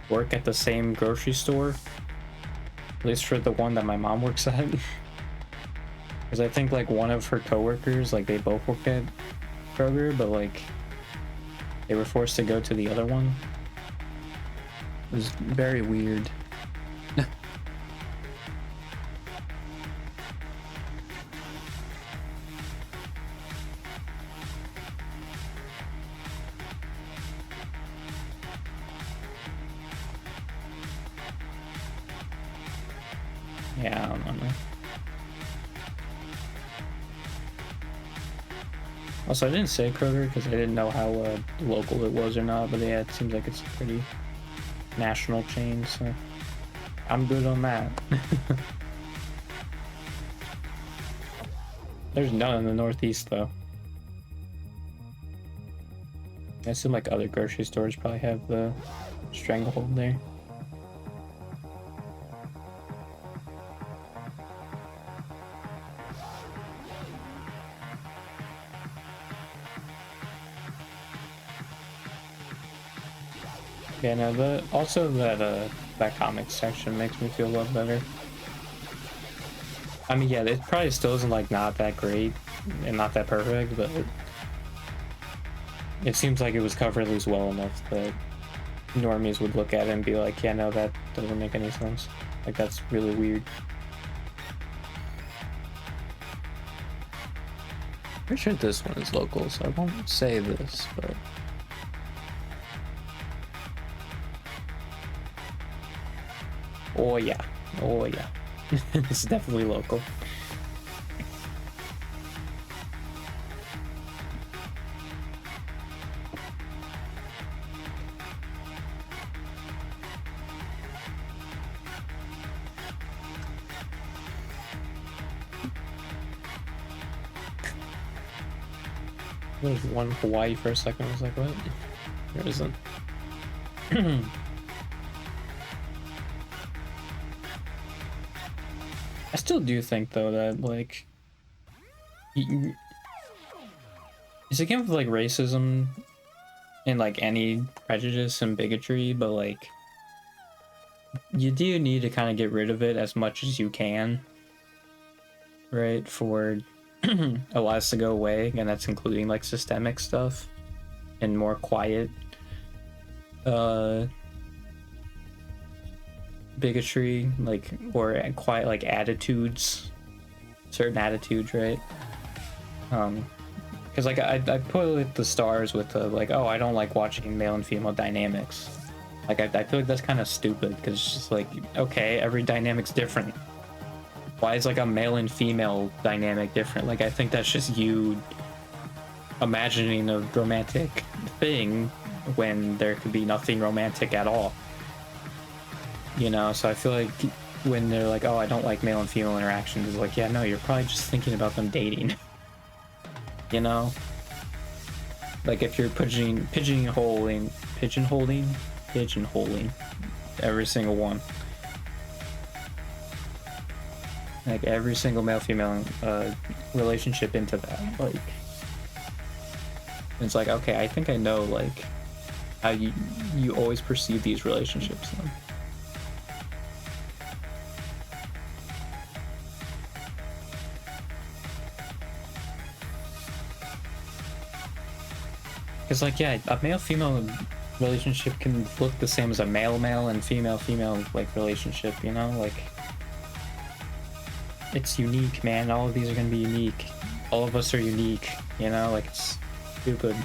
work at the same grocery store. At least for the one that my mom works at. Because I think like one of her coworkers, like they both work at Kroger, but like they were forced to go to the other one. It was very weird. Yeah, I don't know. Also, I didn't say Kroger because I didn't know how local it was or not, but yeah, it seems like it's a pretty national chain, so I'm good on that. There's none in the Northeast, though. I assume like other grocery stores probably have the stranglehold there. Yeah, no, also that comics section makes me feel a lot better. I mean, yeah, it probably still isn't like not that great and not that perfect, but it seems like it was covered at least well enough that normies would look at it and be like, yeah, no, that doesn't make any sense. Like, that's really weird. Pretty sure this one is local, so I won't say this, but oh yeah, oh yeah. It's definitely local. There's one Hawaii for a second. I was like, what? There isn't. I still do think though that like it's again with like racism and like any prejudice and bigotry, but like you do need to kind of get rid of it as much as you can, right? For a lot to go away, and that's including like systemic stuff and more quiet bigotry, like, or quiet like attitudes, certain attitudes, right? Because like I put the stars with the like, oh, I don't like watching male and female dynamics. Like I feel like that's kind of stupid because it's just like, okay, every dynamic's different. Why is like a male and female dynamic different? Like I think that's just you imagining a romantic thing when there could be nothing romantic at all. You know, so I feel like when they're like, oh, I don't like male and female interactions, it's like, yeah, no, you're probably just thinking about them dating. You know? Like if you're pigeonholing every single one. Like every single male-female relationship into that. Like it's like, okay, I think I know like how you always perceive these relationships then. Because like, yeah, a male-female relationship can look the same as a male-male and female-female like relationship, you know? Like it's unique, man. All of these are gonna be unique. All of us are unique, you know? Like it's stupid.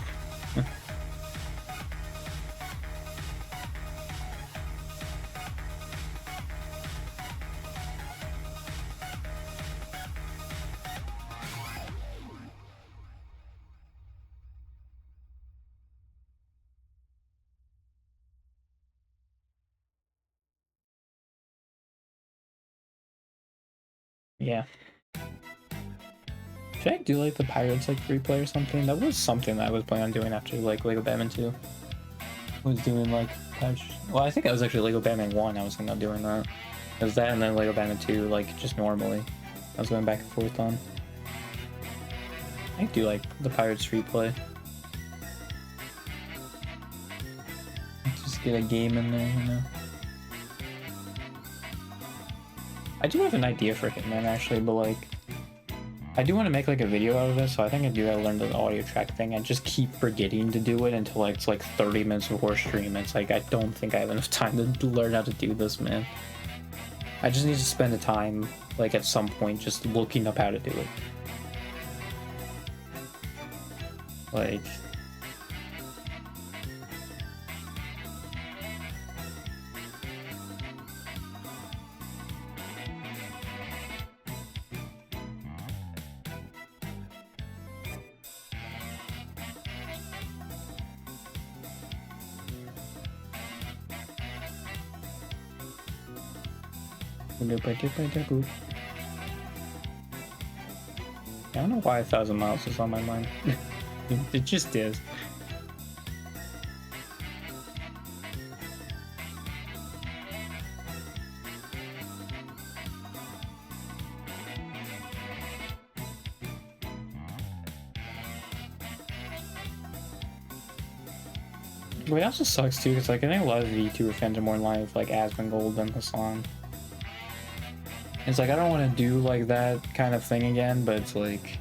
Yeah. Should I do like the Pirates like free play or something? That was something that I was planning on doing after like Lego Batman 2. I was doing like patch. Well, I think I was actually Lego Batman 1. I was thinking of doing that. It was that and then Lego Batman 2, like just normally. I was going back and forth on. I do like the Pirates free play. Just get a game in there, you know. I do have an idea for Hitman actually, but like I do want to make like a video out of it, so I think I do gotta learn the audio track thing. I just keep forgetting to do it until like it's like 30 minutes before stream. It's like I don't think I have enough time to learn how to do this, man. I just need to spend the time like at some point just looking up how to do it. Like I don't know why 1,000 miles is on my mind. It just is. But it also sucks too, because like I think a lot of VTuber fans are more in line with like Asmongold than Hassan. It's like I don't want to do like that kind of thing again, but it's like,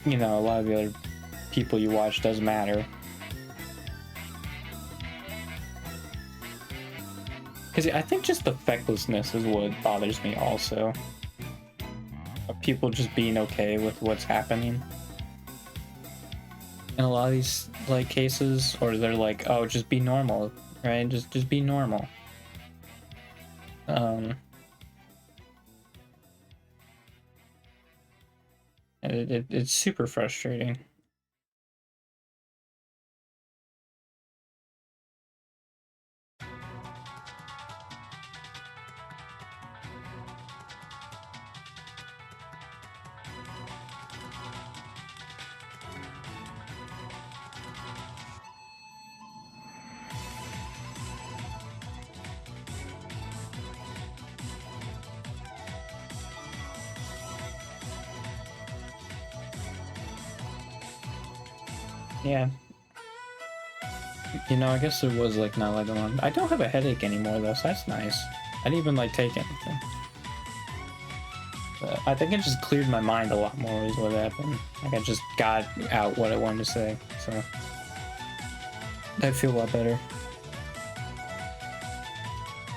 you know, a lot of the other people you watch does matter. Because I think just the fecklessness is what bothers me also. Of people just being okay with what's happening. In a lot of these like cases, or they're like, oh, just be normal, right? Just be normal. It's super frustrating. Yeah. You know, I guess it was like not like a long. I don't have a headache anymore though, so that's nice. I didn't even like take anything. But I think it just cleared my mind a lot more is what happened. Like I just got out what I wanted to say, so I feel a lot better.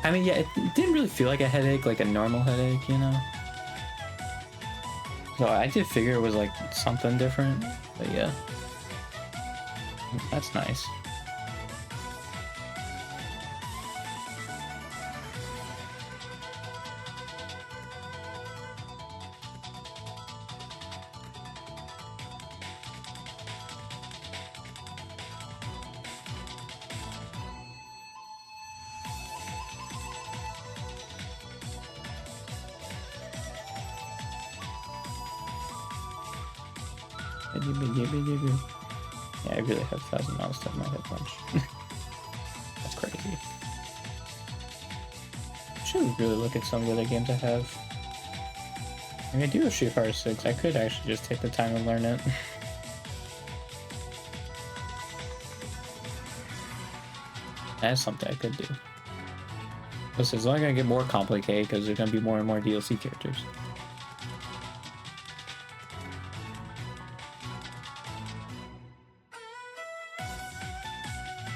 I mean, yeah, it didn't really feel like a headache, like a normal headache, you know? So I did figure it was like something different, but yeah. That's nice. Yeah, I really have 1,000 miles to my head punch. That's crazy. I should really look at some of the other games I have. I mean, I do have Street Fighter 6. I could actually just take the time and learn it. That's something I could do. This is only gonna get more complicated because there's gonna be more and more DLC characters.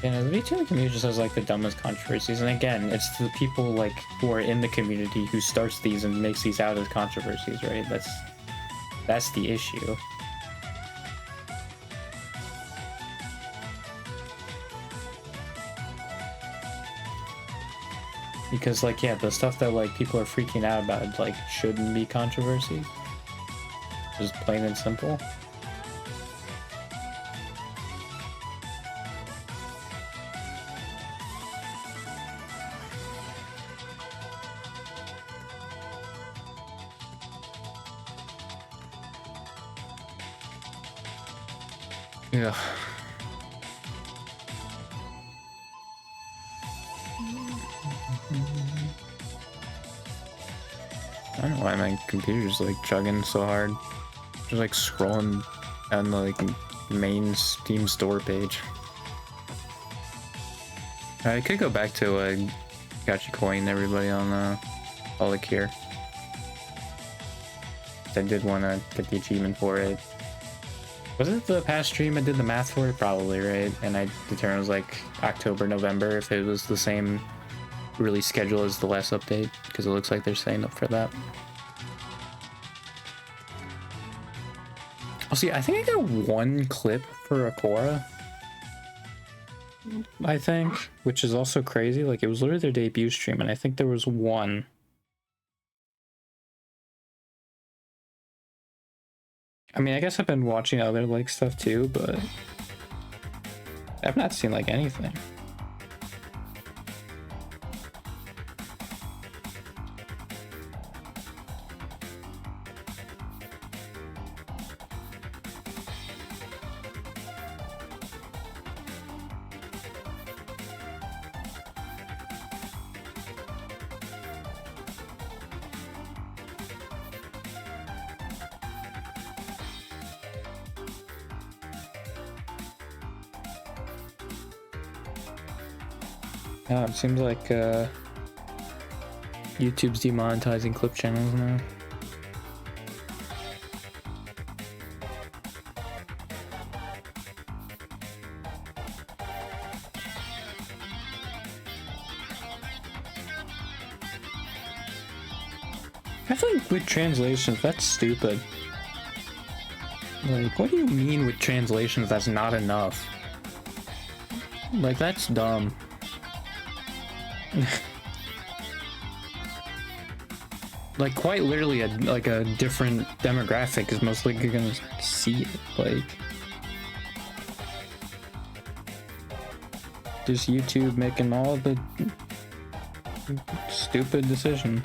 And the VTuber community just has like the dumbest controversies, and again, it's the people like who are in the community who starts these and makes these out as controversies, right? That's the issue. Because like, yeah, the stuff that like people are freaking out about like shouldn't be controversies. Just plain and simple. Yeah. I don't know why my computer's like chugging so hard. Just like scrolling down the like main Steam store page. I could go back to Gacha Coin everybody on Pollock here. I did want to get the achievement for it. Was it the past stream I did the math for it? Probably, right? And I determined it was like October, November if it was the same release schedule as the last update, because it looks like they're staying up for that. Oh, see, I think I got one clip for Akora, I think, which is also crazy. Like, it was literally their debut stream, and I think there was one. I mean, I guess I've been watching other, like, stuff too, but I've not seen, like, anything. It seems like YouTube's demonetizing clip channels now. I feel like with translations, that's stupid. Like, what do you mean with translations that's not enough? Like, that's dumb. Like, quite literally like a different demographic is most likely gonna see it. Like, just YouTube making all the stupid decisions.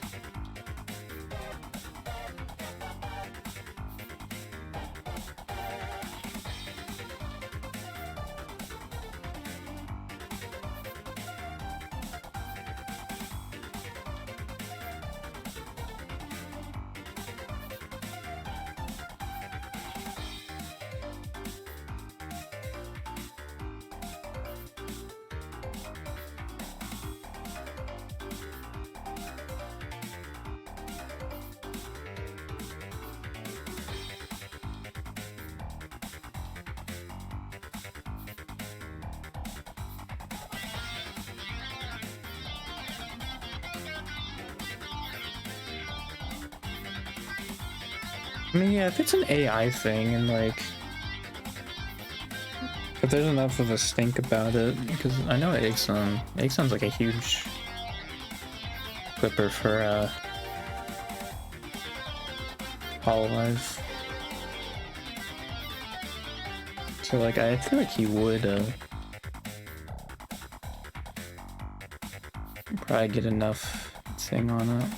I mean, yeah, if it's an AI thing and like, if there's enough of a stink about it, because I know Exxon's like a huge clipper for Hololive. So like, I feel like he would probably get enough thing on it.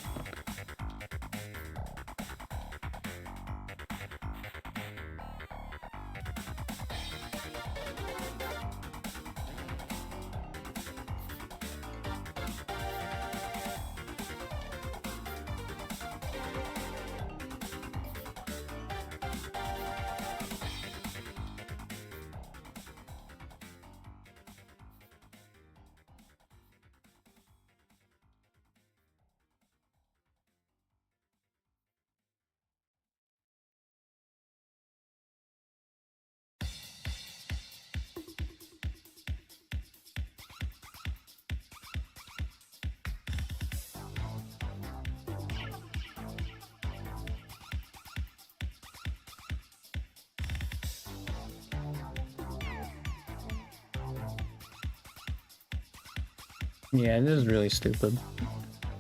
Yeah, it is really stupid.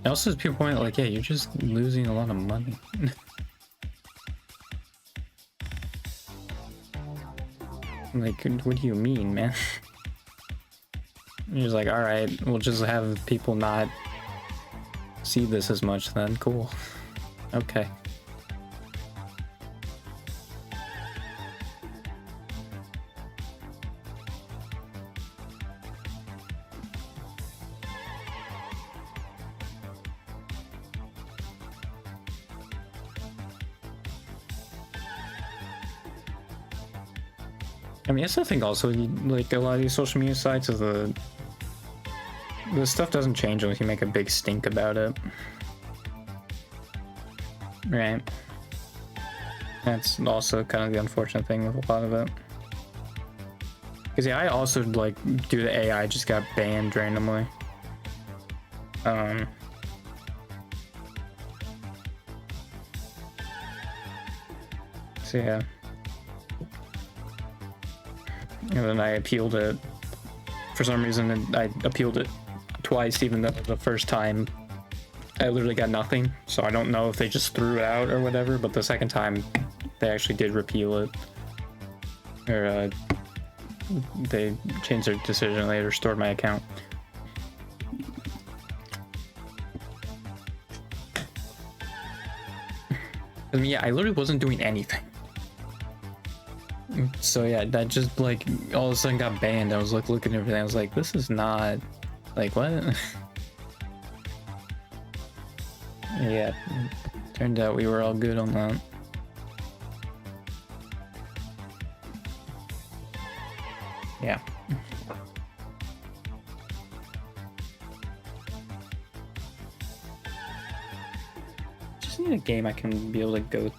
It also, people point out, like, yeah, you're just losing a lot of money. Like, what do you mean, man? You're just like, alright, we'll just have people not see this as much then. Cool. Okay. I mean, that's the thing also, like a lot of these social media sites is the stuff doesn't change unless you make a big stink about it. Right. That's also kind of the unfortunate thing with a lot of it. Because yeah, I also like due to AI just got banned randomly. So yeah. And then I appealed it. For some reason, I appealed it twice, even though the first time I literally got nothing. So I don't know if they just threw it out or whatever, but the second time they actually did repeal it. Or they changed their decision and they restored my account. I mean, yeah, I literally wasn't doing anything. So yeah, that just like all of a sudden got banned. I was like looking at everything. I was like, this is not like what? Yeah, turned out we were all good on that. Yeah. Just need a game I can be able to go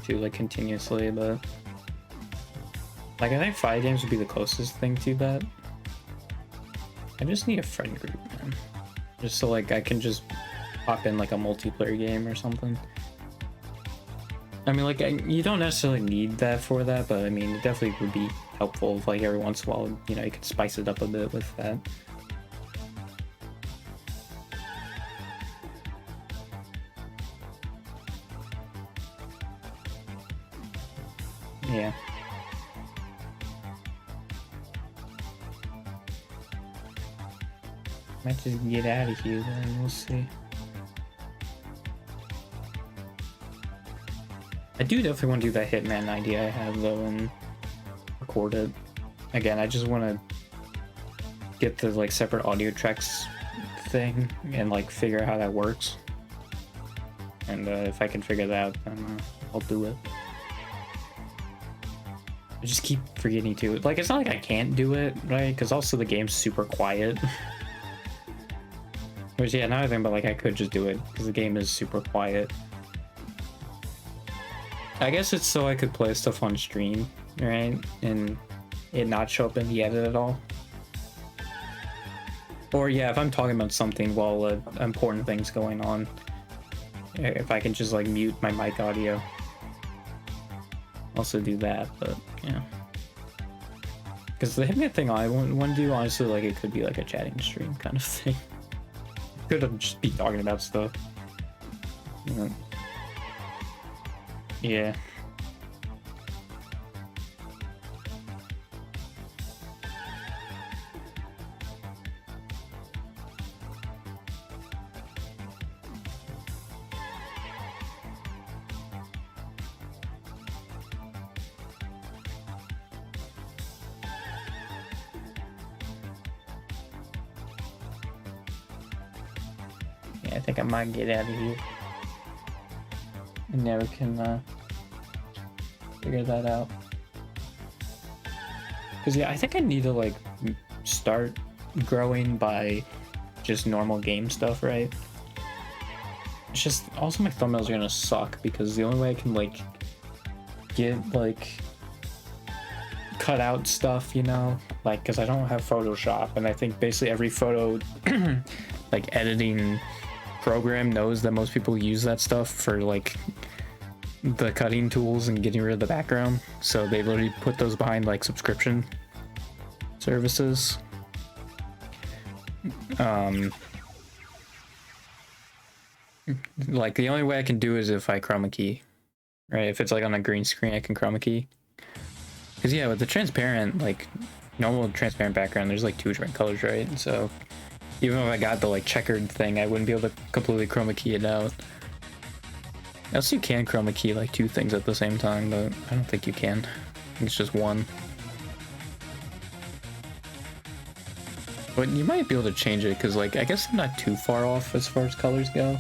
to like continuously, but like I think fighting games would be the closest thing to that. I just need a friend group, man. Just so like I can just pop in like a multiplayer game or something. I mean, like you don't necessarily need that for that, but I mean, it definitely would be helpful if like every once in a while, you know, you could spice it up a bit with that. Yeah. Might just get out of here then, we'll see. I do definitely want to do that Hitman idea I have though and record it. Again, I just want to get the like separate audio tracks thing and like figure out how that works. And if I can figure that out, then I'll do it. I just keep forgetting to. Like, it's not like I can't do it, right? Because also the game's super quiet. Which, yeah, another thing, but like I could just do it because the game is super quiet. I guess it's so I could play stuff on stream, right? And it not show up in the edit at all. Or yeah, if I'm talking about something while important thing's going on, if I can just like mute my mic audio. Also do that, but yeah. Because the Hitman thing I want to do, honestly, like it could be like a chatting stream kind of thing. Could just be talking about stuff. Yeah. I think I might get out of here. And never can figure that out. Because yeah, I think I need to like start growing by just normal game stuff, right? It's just also my thumbnails are gonna suck because the only way I can like get like cut out stuff, you know, like because I don't have Photoshop, and I think basically every photo like editing program knows that most people use that stuff for like the cutting tools and getting rid of the background, so they literally put those behind like subscription services. Like the only way I can do is if I chroma key, right? If it's like on a green screen I can chroma key, because yeah, with the transparent, like normal transparent background, there's like two different colors, right? So even if I got the like checkered thing, I wouldn't be able to completely chroma key it out. Else you can chroma key like two things at the same time, but I don't think you can. I think it's just one. But you might be able to change it because like I guess I'm not too far off as far as colors go.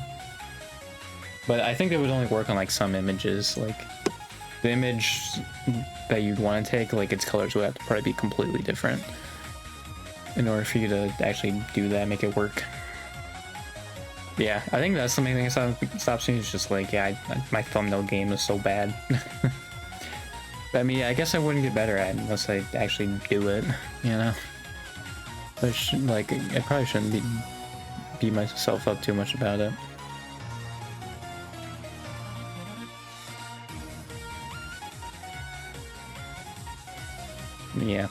But I think it would only work on like some images. Like the image that you'd want to take, like its colors would have to probably be completely different in order for you to actually do that, make it work. Yeah, I think that's the main thing that stops me. Is just like, yeah, my thumbnail game is so bad. I mean, I guess I wouldn't get better at it unless I actually do it, you know? Like, I probably shouldn't beat myself up too much about it. Yeah.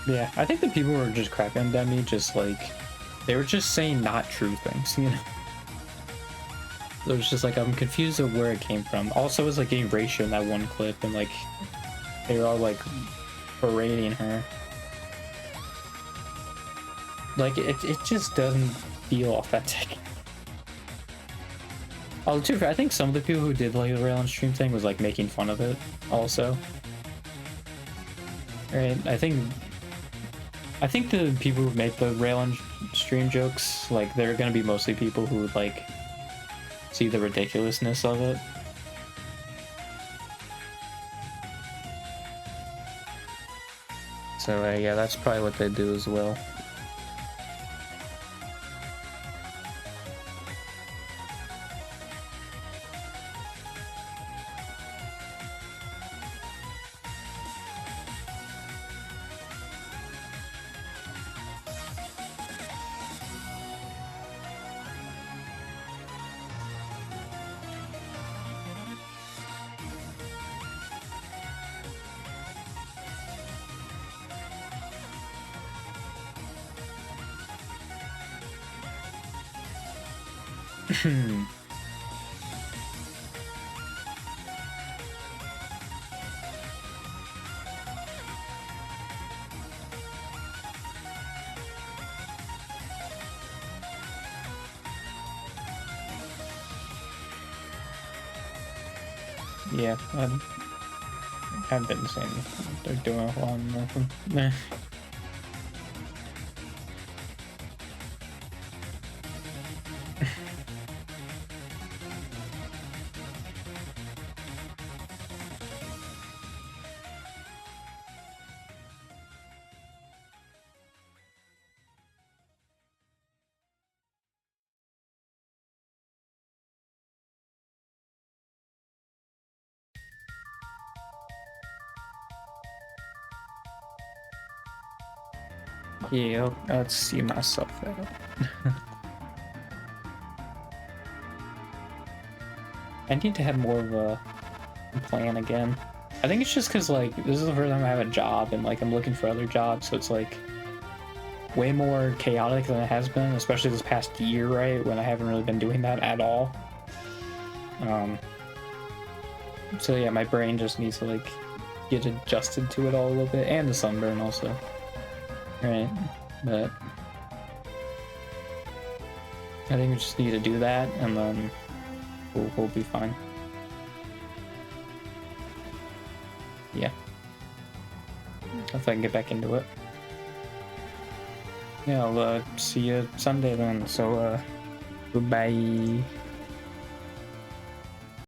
Yeah, I think the people who were just crapping on Demi, just like, they were just saying not true things, you know? It was just like, I'm confused of where it came from. Also, it was like getting ratio in that one clip, and like, they were all like berating her. Like, it just doesn't feel authentic. Oh, too, I think some of the people who did like the rail on stream thing was like making fun of it also. Right, I think the people who make the rail on stream jokes, like, they're gonna be mostly people who would like see the ridiculousness of it. So yeah, that's probably what they do as well. Yeah, I've been saying they're doing a lot of nothing. Yeah, I'll see myself out. I need to have more of a plan again. I think it's just because, like, this is the first time I have a job and, like, I'm looking for other jobs, so it's, like, way more chaotic than it has been, especially this past year, right, when I haven't really been doing that at all. So yeah, my brain just needs to, like, get adjusted to it all a little bit, and the sunburn also. Right, but I think we just need to do that, and then we'll be fine. Yeah. If I can get back into it. Yeah, I'll see you Sunday then, so goodbye.